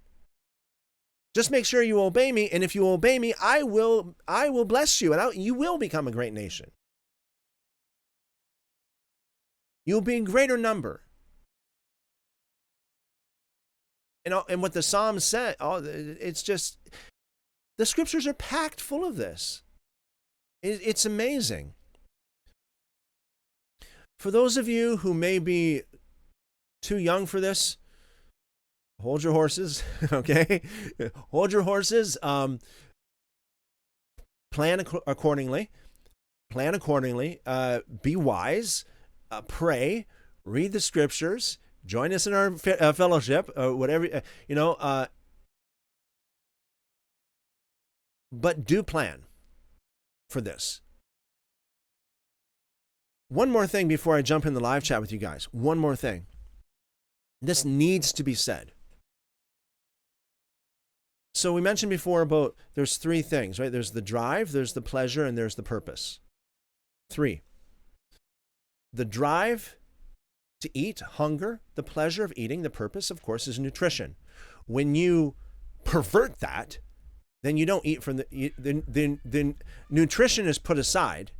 Just make sure you obey me, and if you obey me, I will bless you, and you will become a great nation. You'll be in greater number. And what the Psalms said, it's just, the scriptures are packed full of this. It's amazing. For those of you who may be too young for this, hold your horses, okay? Hold your horses. Plan accordingly. Be wise. Pray. Read the scriptures. Join us in our fellowship, whatever, but do plan for this. One more thing before I jump in the live chat with you guys. One more thing. This needs to be said. So we mentioned before about there's three things, right? There's the drive, there's the pleasure, and there's the purpose. 3. The drive to eat, hunger, the pleasure of eating, the purpose, of course, is nutrition. When you pervert that, then you don't eat from the nutrition is put aside,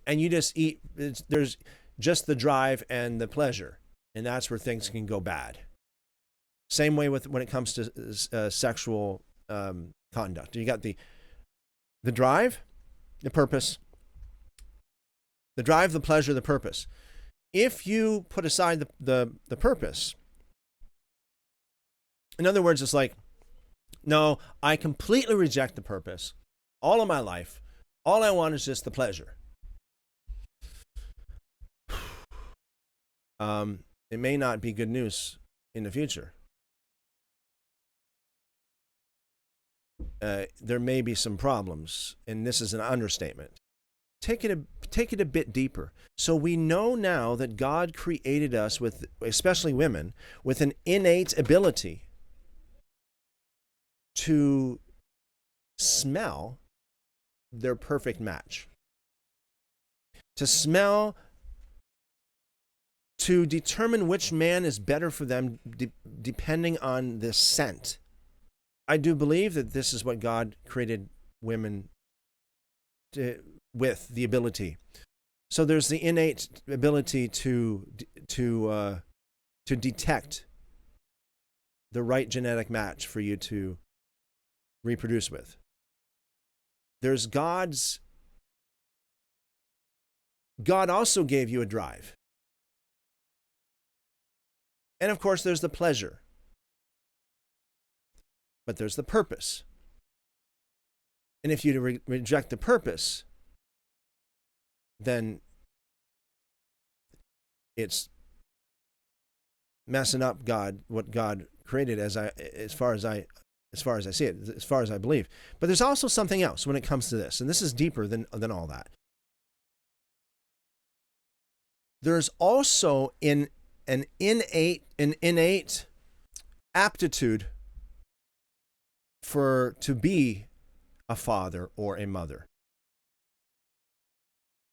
and you just eat. There's just the drive and the pleasure, and that's where things can go bad. Same way when it comes to sexual conduct. You got the drive, the purpose, the drive, the pleasure, the purpose. If you put aside the purpose, in other words, it's like, no, I completely reject the purpose. All of my life, all I want is just the pleasure. It may not be good news in the future. there may be some problems, and this is an understatement. Take it a bit deeper. So we know now that God created us with, especially women, with an innate ability to smell their perfect match. To smell, to determine which man is better for them depending on the scent. I do believe that this is what God created women with, the ability. So there's the innate ability to detect the right genetic match for you to reproduce with. There's God also gave you a drive. And of course, there's the pleasure. But there's the purpose. And if you reject the purpose, then it's messing up what God created as far as I see it, as far as I believe. But there's also something else when it comes to this, and this is deeper than all that. There's also an innate aptitude to be a father or a mother.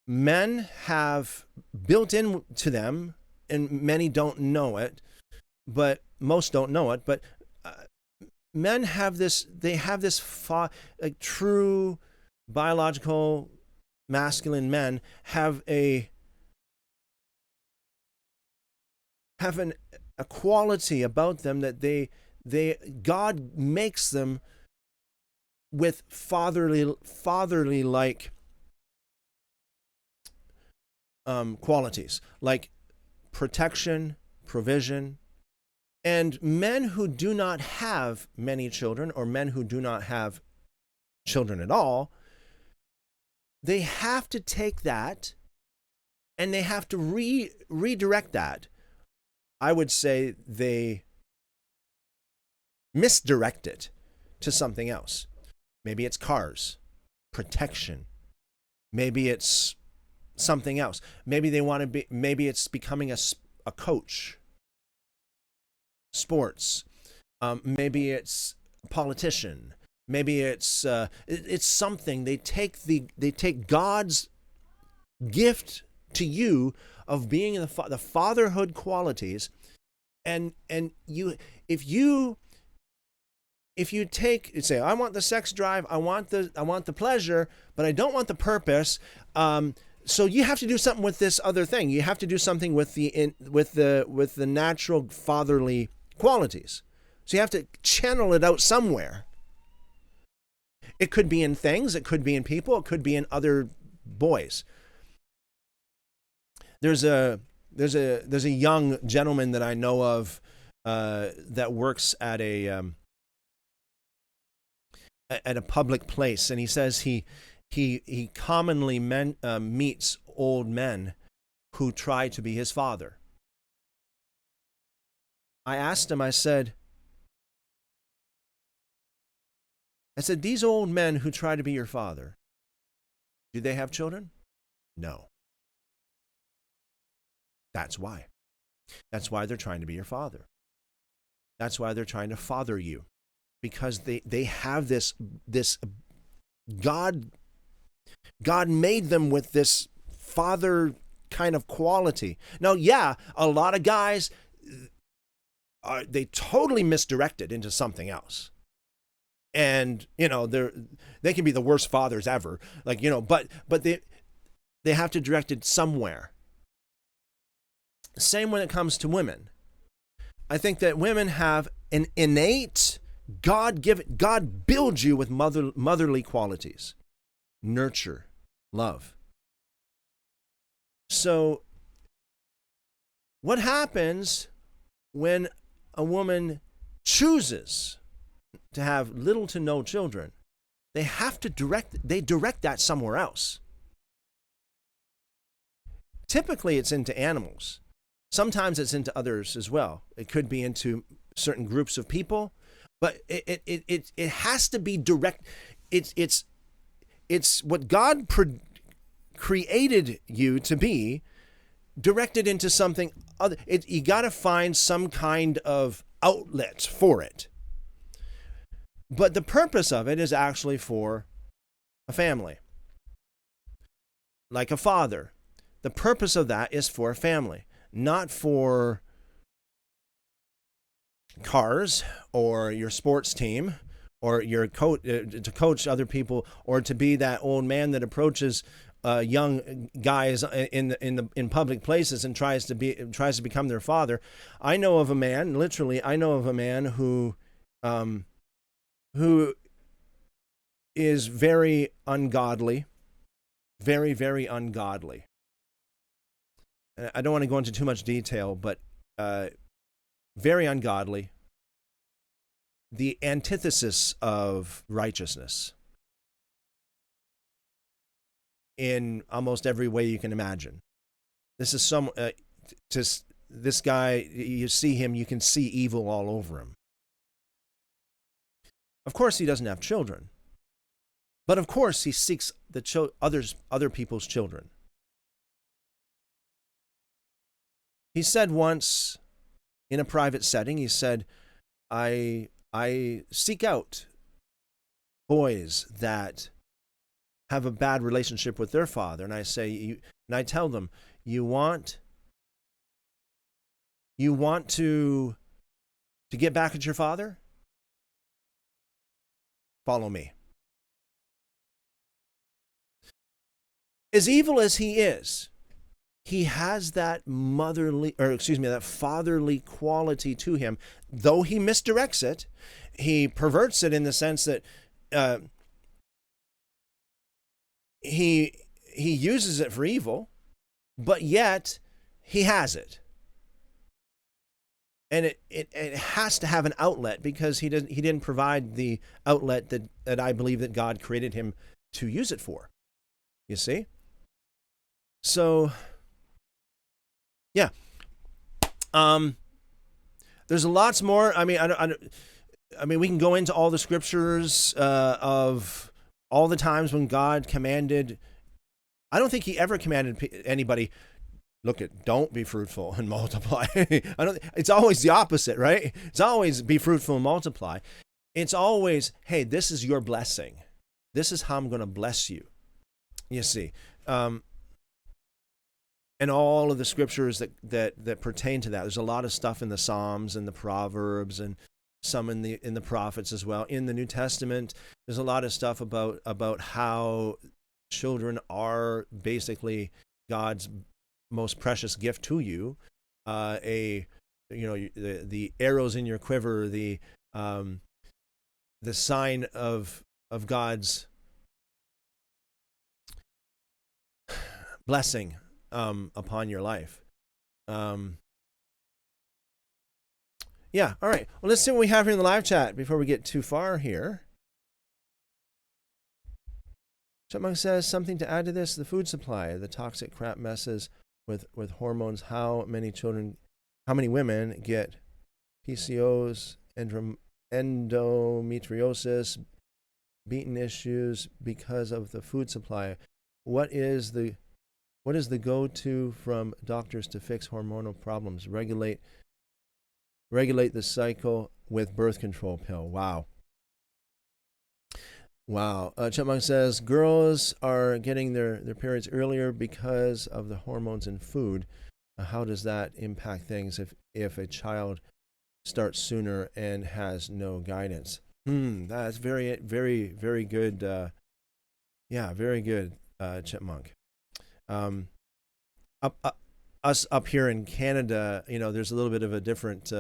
Men have built into them, and many don't know it, but most don't know it, but men have this, like true biological masculine men have a quality about them that God makes them with fatherly like qualities, like protection, provision. And men who do not have many children, or men who do not have children at all, they have to take that and they have to redirect that. I would say they misdirect it to something else. Maybe it's cars, protection. Maybe it's something else. Maybe it's becoming a coach, sports. Maybe it's a politician. Maybe it's something. They take God's gift to you of being the fatherhood qualities, and if you say, I want the sex drive, I want the pleasure, but I don't want the purpose. So you have to do something with this other thing. You have to do something with the natural fatherly qualities. So you have to channel it out somewhere. It could be in things, it could be in people, it could be in other boys. There's a young gentleman that I know of that works at a public place, and he says he commonly meets old men who try to be his father. I asked him, I said, these old men who try to be your father, do they have children? No. That's why. That's why they're trying to be your father. That's why they're trying to father you. Because they have this God made them with this father kind of quality. Now, yeah, a lot of guys, they totally misdirected into something else. And, they can be the worst fathers ever. But they have to direct it somewhere. Same when it comes to women. I think that women have an innate God builds you with motherly qualities, nurture, love. So what happens when a woman chooses to have little to no children? They have to direct that somewhere else. Typically it's into animals. Sometimes it's into others as well. It could be into certain groups of people. But it has to be direct. It's what God created you to be, directed into something other. You got to find some kind of outlet for it. But the purpose of it is actually for a family. Like a father. The purpose of that is for a family, not for cars or your sports team or your to coach other people, or to be that old man that approaches young guys in public places and tries to become their father. I know of a man, who is very ungodly, very, very ungodly. I don't want to go into too much detail, but very ungodly, the antithesis of righteousness in almost every way you can imagine. This is this guy, you see him, you can see evil all over him. Of course, he doesn't have children, but of course, he seeks other people's children. He said once in a private setting, he said, I seek out boys that have a bad relationship with their father, and I tell them, you want to get back at your father? Follow me. As evil as he is, he has that fatherly quality to him. Though he misdirects it, he perverts it in the sense that he uses it for evil, but yet he has it. And it has to have an outlet, because he didn't provide the outlet that I believe that God created him to use it for. You see? So yeah. There's lots more. I mean, we can go into all the scriptures of all the times when God commanded. I don't think he ever commanded anybody, don't be fruitful and multiply. It's always the opposite, right? It's always be fruitful and multiply. It's always, hey, this is your blessing. This is how I'm going to bless you. You see. And all of the scriptures that pertain to that. There's a lot of stuff in the Psalms and the Proverbs, and some in the prophets as well. In the New Testament, there's a lot of stuff about how children are basically God's most precious gift to you. The arrows in your quiver, the sign of God's blessing upon your life. Yeah, all right. Well, let's see what we have here in the live chat before we get too far here. Chipmunk says, something to add to this, the food supply, the toxic crap messes with hormones. How many women get PCOS, endometriosis, beaten issues because of the food supply? What is the go-to from doctors to fix hormonal problems? Regulate the cycle with birth control pill. Wow. Chipmunk says, girls are getting their periods earlier because of the hormones in food. How does that impact things if a child starts sooner and has no guidance? That's very, very, very good. Very good, Chipmunk. Us up here in Canada, there's a little bit of a different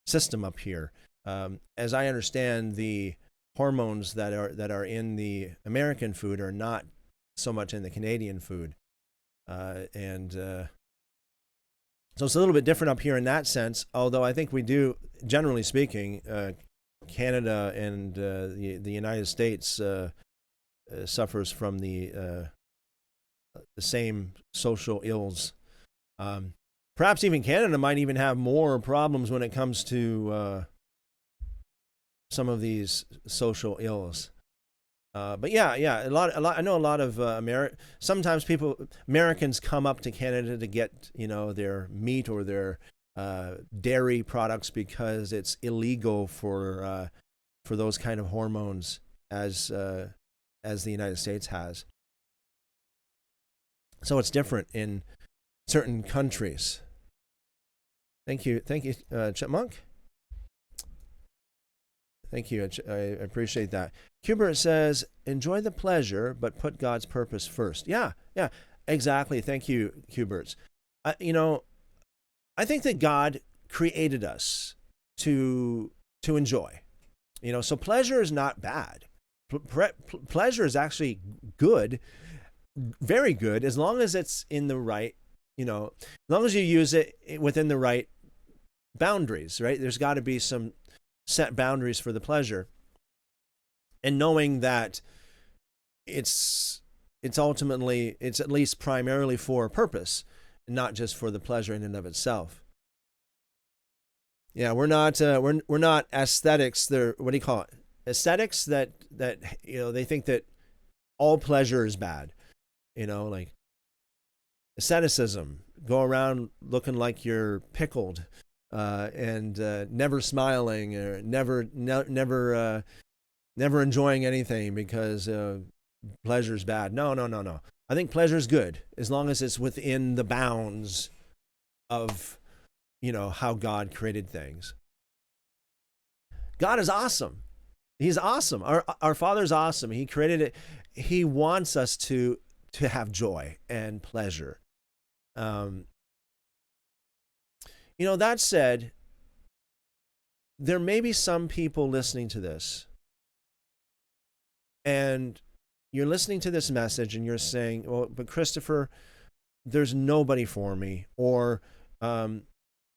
system up here. As I understand, the hormones that are in the American food are not so much in the Canadian food, and so it's a little bit different up here in that sense. Although I think we do, generally speaking, Canada and the United States suffers from the same social ills. Perhaps even Canada might even have more problems when it comes to some of these social ills. But yeah, a lot. I know a lot of sometimes Americans come up to Canada to get their meat or their dairy products because it's illegal for those kind of hormones as the United States has. So it's different in certain countries. Thank you, Chipmunk. Thank you. I appreciate that. Hubert says, enjoy the pleasure, but put God's purpose first. Yeah, exactly. Thank you, Hubert. I think that God created us to enjoy. So pleasure is not bad. Pleasure is actually good, very good, as long as it's in the right, as long as you use it within the right boundaries, right? There's got to be some set boundaries for the pleasure, and knowing that it's ultimately, it's at least primarily for a purpose, not just for the pleasure in and of itself. Yeah, we're not aesthetics. They're, what do you call it? Aesthetics that they think that all pleasure is bad. Like asceticism, go around looking like you're pickled. And never smiling, or never enjoying anything because pleasure's bad. No. I think pleasure's good as long as it's within the bounds of how God created things. God is awesome. He's awesome. Our Father's awesome. He created it. He wants us to have joy and pleasure. That said, there may be some people listening to this, and you're listening to this message and you're saying, well, but Christopher, there's nobody for me, or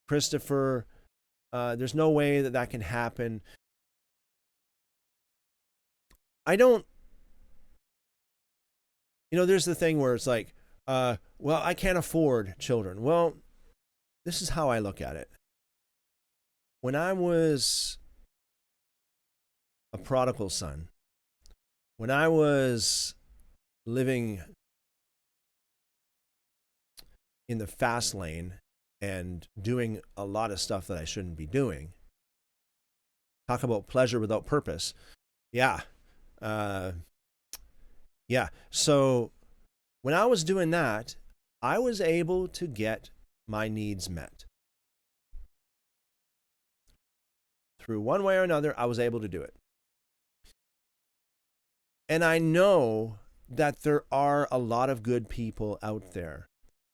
Christopher, there's no way that can happen. I don't, there's the thing where it's like, well, I can't afford children. Well, this is how I look at it. When I was a prodigal son, when I was living in the fast lane and doing a lot of stuff that I shouldn't be doing, talk about pleasure without purpose. Yeah. So when I was doing that, I was able to get my needs met. Through one way or another, I was able to do it. And I know that there are a lot of good people out there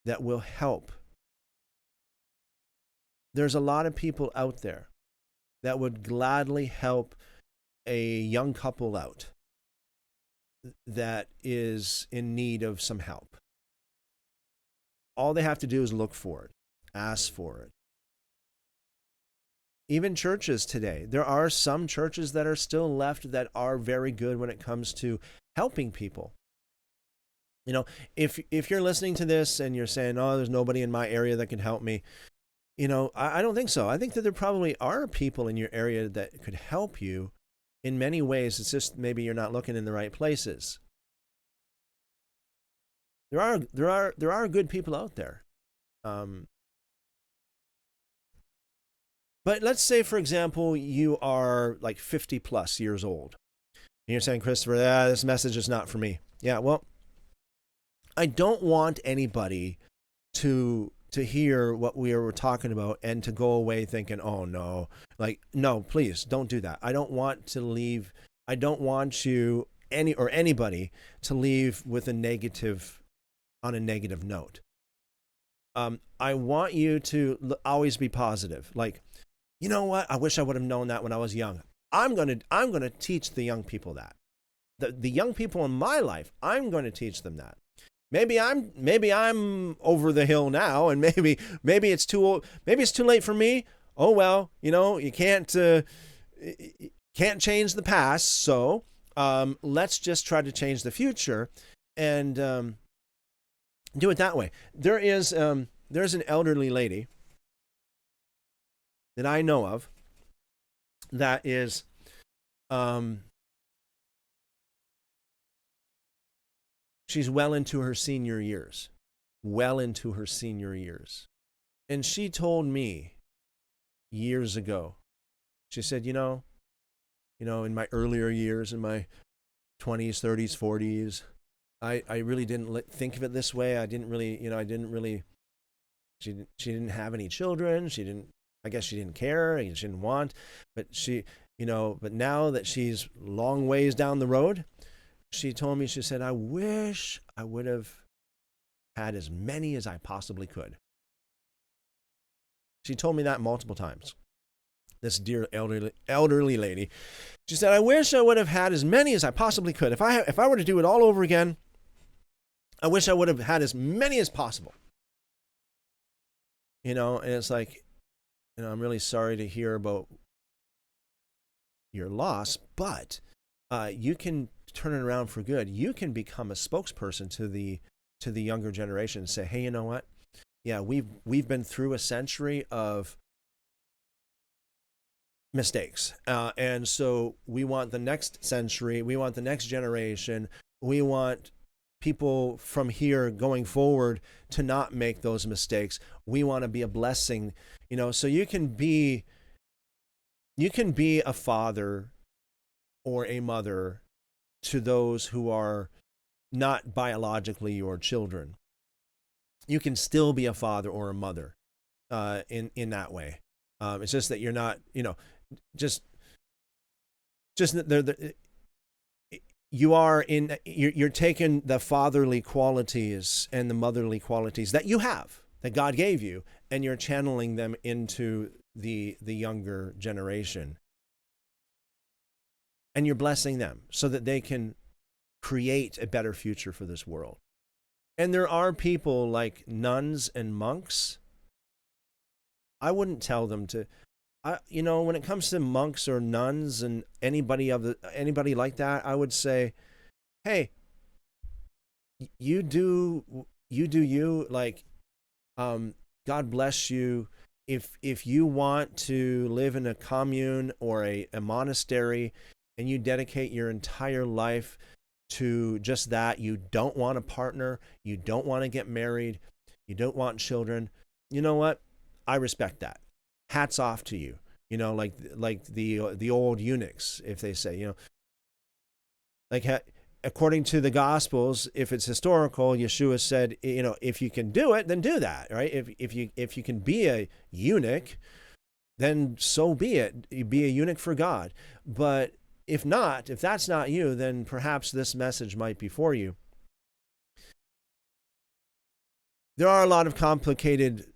that will help. There's a lot of people out there that would gladly help a young couple out that is in need of some help. All they have to do is look for it, ask for it. Even churches today, there are some churches that are still left that are very good when it comes to helping people. If you're listening to this and you're saying, oh, there's nobody in my area that can help me, I don't think so. I think that there probably are people in your area that could help you in many ways. It's just maybe you're not looking in the right places. There are good people out there. But let's say, for example, you are like 50 plus years old. And you're saying, Christopher, this message is not for me. Yeah, well, I don't want anybody to hear what we were talking about and to go away thinking, oh no, no, please don't do that. I don't want you anybody to leave with on a negative note. I want you to always be positive. Like, you know what? I wish I would have known that when I was young. I'm gonna teach the young people that. The young people in my life, I'm going to teach them that. Maybe I'm over the hill now, and maybe it's too old. Maybe it's too late for me. Oh well, you can't change the past. So let's just try to change the future, and do it that way. There's an elderly lady that I know of that is She's well into her senior years. Well into her senior years. And she told me years ago, she said, you know, in my earlier years, in my 20s, 30s, 40s, I really didn't think of it this way. I didn't really, she didn't have any children. I guess she didn't care. She didn't want, but but now that she's long ways down the road, she told me, she said, I wish I would have had as many as I possibly could. She told me that multiple times. This dear elderly lady. She said, I wish I would have had as many as I possibly could. If I were to do it all over again, I wish I would have had as many as possible. And it's like, I'm really sorry to hear about your loss, but you can turn it around for good. You can become a spokesperson to the younger generation and say, hey, you know what? Yeah, we've been through a century of mistakes. And so we want the next century, we want the next generation, we want people from here going forward to not make those mistakes. We want to be a blessing, so you can be a father or a mother to those who are not biologically your children. You can still be a father or a mother in that way. It's just that you're not, just you're taking the fatherly qualities and the motherly qualities that you have, that God gave you, and you're channeling them into the younger generation. And you're blessing them so that they can create a better future for this world. And there are people like nuns and monks. I wouldn't tell them to, when it comes to monks or nuns and anybody like that, I would say, hey, you do you, like, God bless you. If you want to live in a commune or a monastery and you dedicate your entire life to just that, you don't want a partner, you don't want to get married, you don't want children, you know what? I respect that. Hats off to you. Like the old eunuchs, if they say, according to the Gospels, if it's historical, Yeshua said, if you can do it, then do that, right? If you can be a eunuch, then so be it. You be a eunuch for God. But if that's not you, then perhaps this message might be for you. There are a lot of complicated,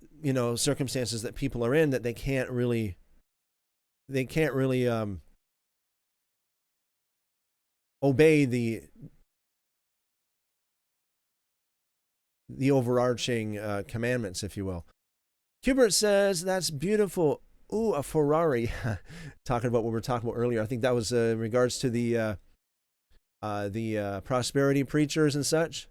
circumstances that people are in that they can't really obey the overarching commandments, if you will. Hubert says, that's beautiful. Ooh, a Ferrari. Talking about what we were talking about earlier. I think that was in regards to the prosperity preachers and such.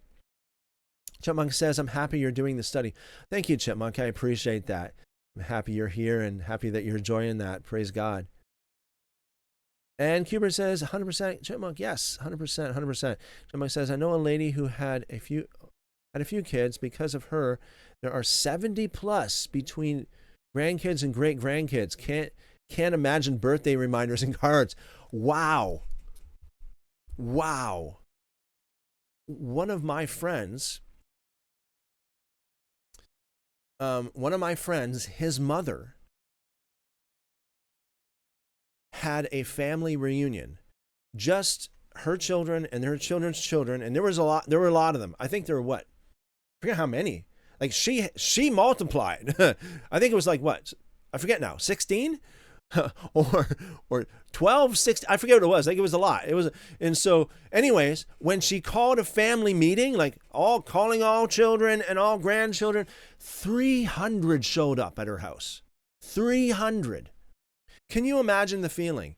Chipmunk says, I'm happy you're doing the study. Thank you, Chipmunk. I appreciate that. I'm happy you're here and happy that you're enjoying that. Praise God. And Hubert says, 100%. Chipmunk, yes, 100%, 100%. Chipmunk says, I know a lady who had a few kids. Because of her, there are 70 plus between grandkids and great grandkids. Can't imagine birthday reminders and cards. Wow. One of my friends, his mother had a family reunion, just her children and their children's children, and there were a lot of them. I think there were I forget how many. Like she multiplied. I think it was like what? I forget now. 16 or 12, 16. I forget what it was. I think it was a lot. And so anyways, when she called a family meeting, like calling all children and all grandchildren, 300 showed up at her house. 300. Can you imagine the feeling?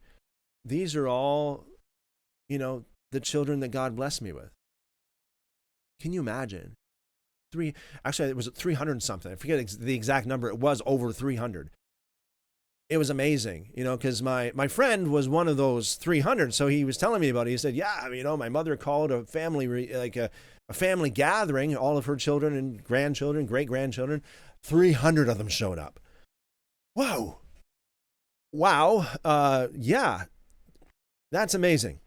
These are all, the children that God blessed me with. Can you imagine? Actually, it was 300 something. I forget the exact number. It was over 300. it was amazing, because my friend was one of those 300. So he was telling me about it. He said, yeah, my mother called a family, a family gathering, all of her children and grandchildren, great-grandchildren, 300 of them showed up. Whoa. Wow. Yeah, that's amazing.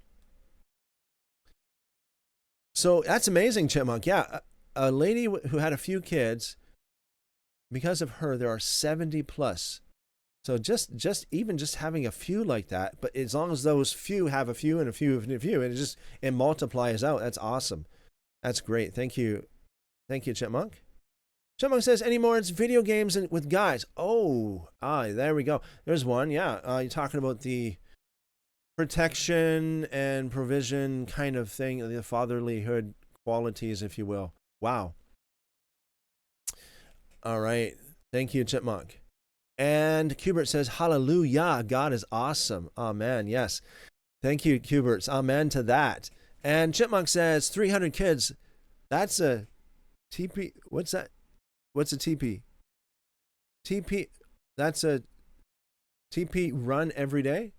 So that's amazing, Chipmunk. Yeah, a lady who had a few kids, because of her, there are 70 plus. So just having a few like that, but as long as those few have a few and a few and a few, and it multiplies out. That's awesome. That's great. Thank you, Chipmunk. Chipmunk says, anymore, it's video games with guys. Oh, there we go. There's one. Yeah, you're talking about the protection and provision kind of thing, the fatherlyhood qualities, if you will. Wow. All right. Thank you, Chipmunk. And Cubert says, hallelujah, God is awesome. Amen. Yes. Thank you, Cubert. Amen to that. And Chipmunk says, 300 kids. That's a TP. What's that? What's a TP? TP. That's a TP run every day?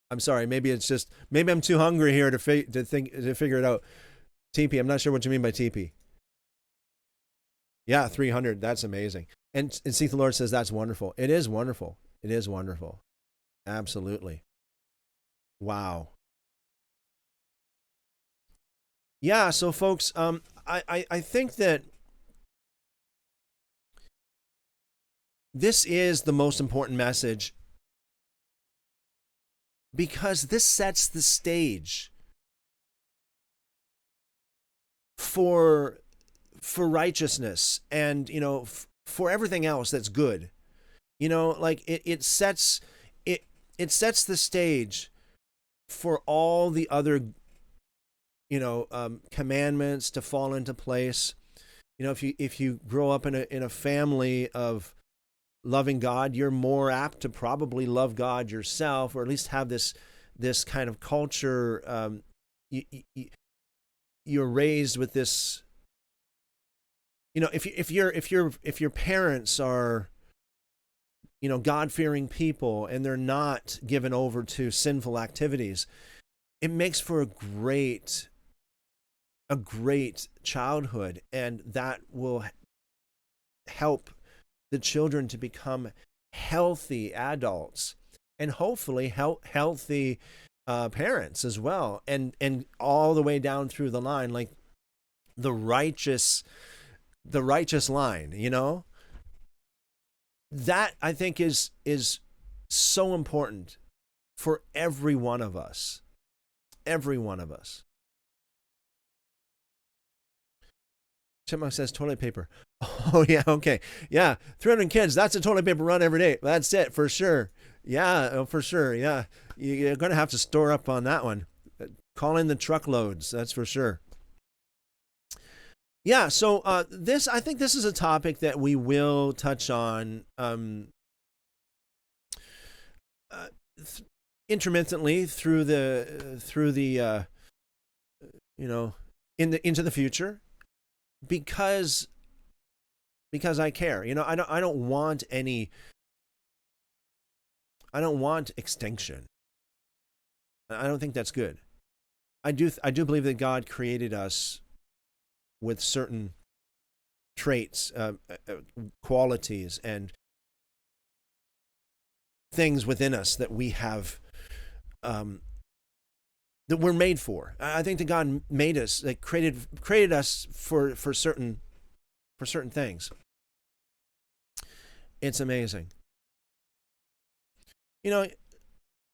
I'm sorry. Maybe I'm too hungry here to figure it out. TP. I'm not sure what you mean by TP. Yeah, 300. That's amazing. And Seek the Lord says that's wonderful. It is wonderful. It is wonderful. Absolutely. Wow. Yeah, so folks, I think that this is the most important message, because this sets the stage for righteousness and, for everything else that's good. Like it sets the stage for all the other, commandments to fall into place. If you grow up in a family of loving God, you're more apt to probably love God yourself, or at least have this kind of culture. You're raised with this. If your parents are, God-fearing people and they're not given over to sinful activities, it makes for a great childhood, and that will help the children to become healthy adults and hopefully healthy parents as well, and all the way down through the line, like the righteous line. That I think is so important for every one of us. Chipmunk says toilet paper. Oh yeah, okay. Yeah, 300 kids, that's a toilet paper run every day. That's it, for sure. Yeah, for sure. Yeah, you're going to have to store up on that one. Call in the truckloads, that's for sure. Yeah, so I think this is a topic that we will touch on intermittently through the into the future, because I care. I don't want extinction. I don't think that's good. I do believe that God created us with certain traits, qualities, and things within us that we have, that we're made for. I think that God made us, like created us for certain things. It's amazing.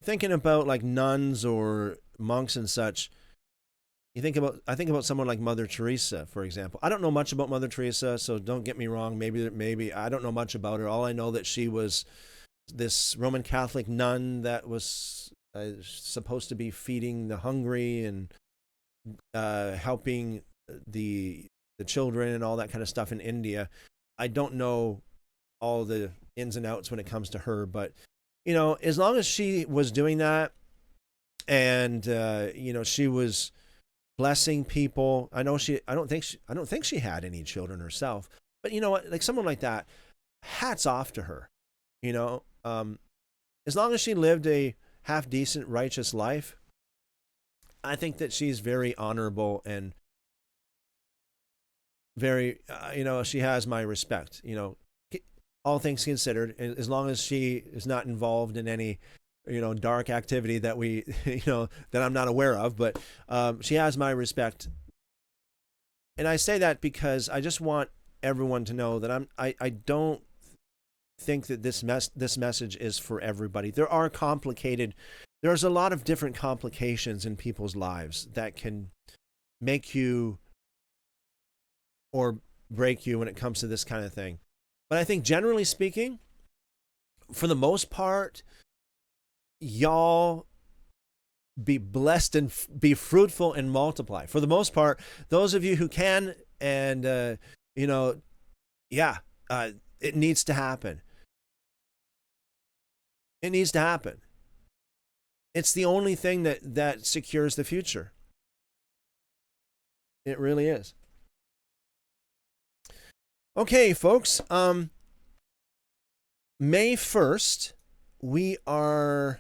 Thinking about like nuns or monks and such. I think about someone like Mother Teresa, for example. I don't know much about Mother Teresa, so don't get me wrong. Maybe I don't know much about her. All I know that she was this Roman Catholic nun that was supposed to be feeding the hungry and helping the children and all that kind of stuff in India. I don't know all the ins and outs when it comes to her, but as long as she was doing that, and she was blessing people. I don't think she had any children herself, but you know what? Like someone like that, hats off to her. You know, as long as she lived a half decent, righteous life, I think that she's very honorable and very, she has my respect. All things considered, as long as she is not involved in any, dark activity that we, that I'm not aware of, but she has my respect. And I say that because I just want everyone to know that I don't think that this message is for everybody. There's a lot of different complications in people's lives that can make you or break you when it comes to this kind of thing. But I think generally speaking, for the most part, y'all be blessed and be fruitful and multiply. For the most part, those of you who can, and it needs to happen. It needs to happen. It's the only thing that secures the future. It really is. Okay, folks. May 1st, we are.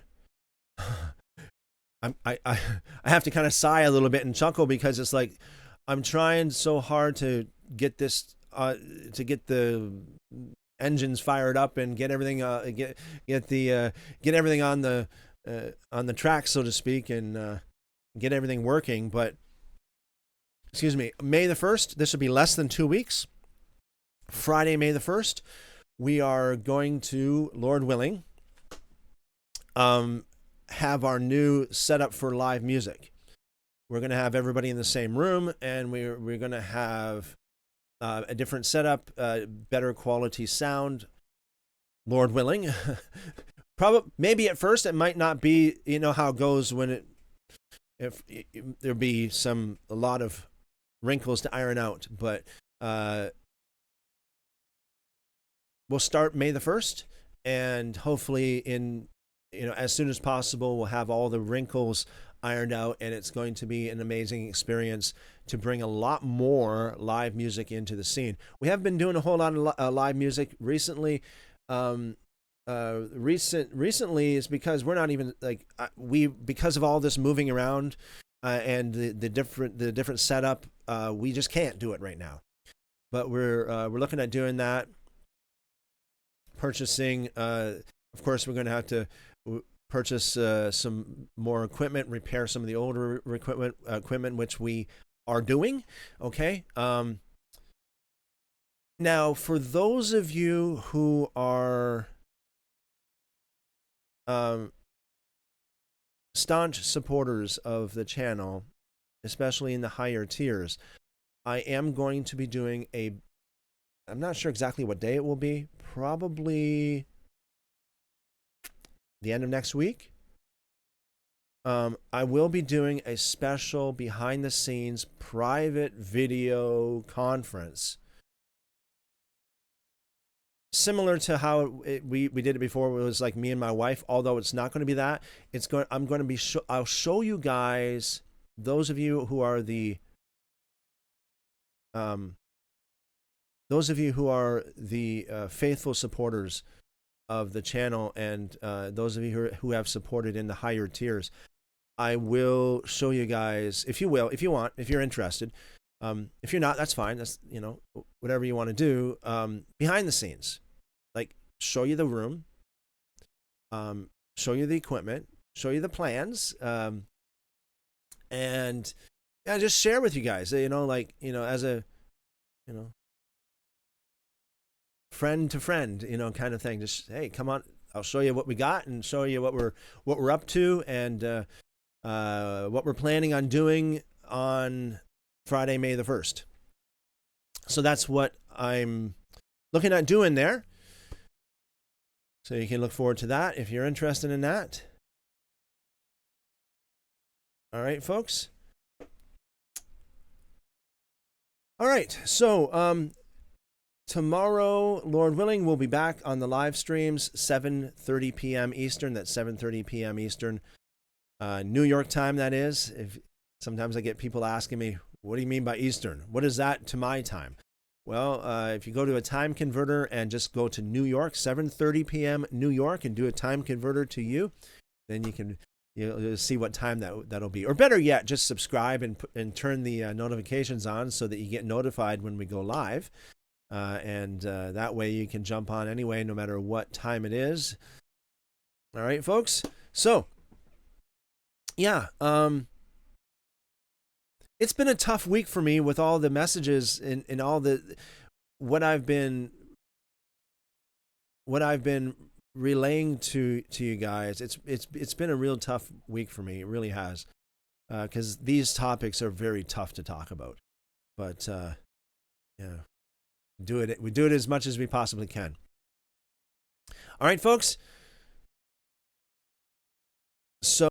I have to kind of sigh a little bit and chuckle because it's like I'm trying so hard to get this to get the engines fired up and get everything get everything on the track, so to speak, and get everything working. But excuse me, May the 1st. This will be less than 2 weeks. Friday, May the 1st, we are going to, Lord willing, have our new setup for live music. We're going to have everybody in the same room, and we're going to have a different setup, better quality sound, Lord willing. Probably, maybe at first it might not be, how it goes when there'll be a lot of wrinkles to iron out, but we'll start May the 1st, and hopefully as soon as possible, we'll have all the wrinkles ironed out, and it's going to be an amazing experience to bring a lot more live music into the scene. We have been doing a whole lot of live music recently. Recently is because we're not even because of all this moving around and the different setup, we just can't do it right now. But we're looking at doing that. Purchasing, of course, we're going to have to purchase some more equipment, repair some of the older equipment, which we are doing. Okay. Now, for those of you who are staunch supporters of the channel, especially in the higher tiers, I am going to be doing I'm not sure exactly what day it will be, probably the end of next week. I will be doing a special behind-the-scenes private video conference, similar to how we did it before. It was like me and my wife. Although it's not going to be that, I'll show you guys, those of you who are the faithful supporters of the channel, and those of you who have supported in the higher tiers, I will show you guys, if you want, if you're interested. If you're not, that's fine. That's, whatever you want to do. Behind the scenes, like show you the room, show you the equipment, show you the plans, and just share with you guys, as a, friend to friend, kind of thing. Just, hey, come on, I'll show you what we got and show you what we're up to, and what we're planning on doing on Friday, May the 1st. So that's what I'm looking at doing there. So you can look forward to that if you're interested in that. All right, folks. All right, so tomorrow, Lord willing, we'll be back on the live streams, 7:30 p.m. Eastern. That's 7:30 p.m. Eastern, New York time, that is. Sometimes I get people asking me, what do you mean by Eastern? What is that to my time? Well, if you go to a time converter and just go to New York, 7:30 p.m. New York, and do a time converter to you, then you'll see what time that'll be. Or better yet, just subscribe and turn the notifications on so that you get notified when we go live. And that way you can jump on anyway, no matter what time it is. All right, folks. So, yeah, it's been a tough week for me with all the messages and all the what I've been relaying to you guys. It's been a real tough week for me. It really has, because these topics are very tough to talk about. But yeah, we do it as much as we possibly can. All right, folks. So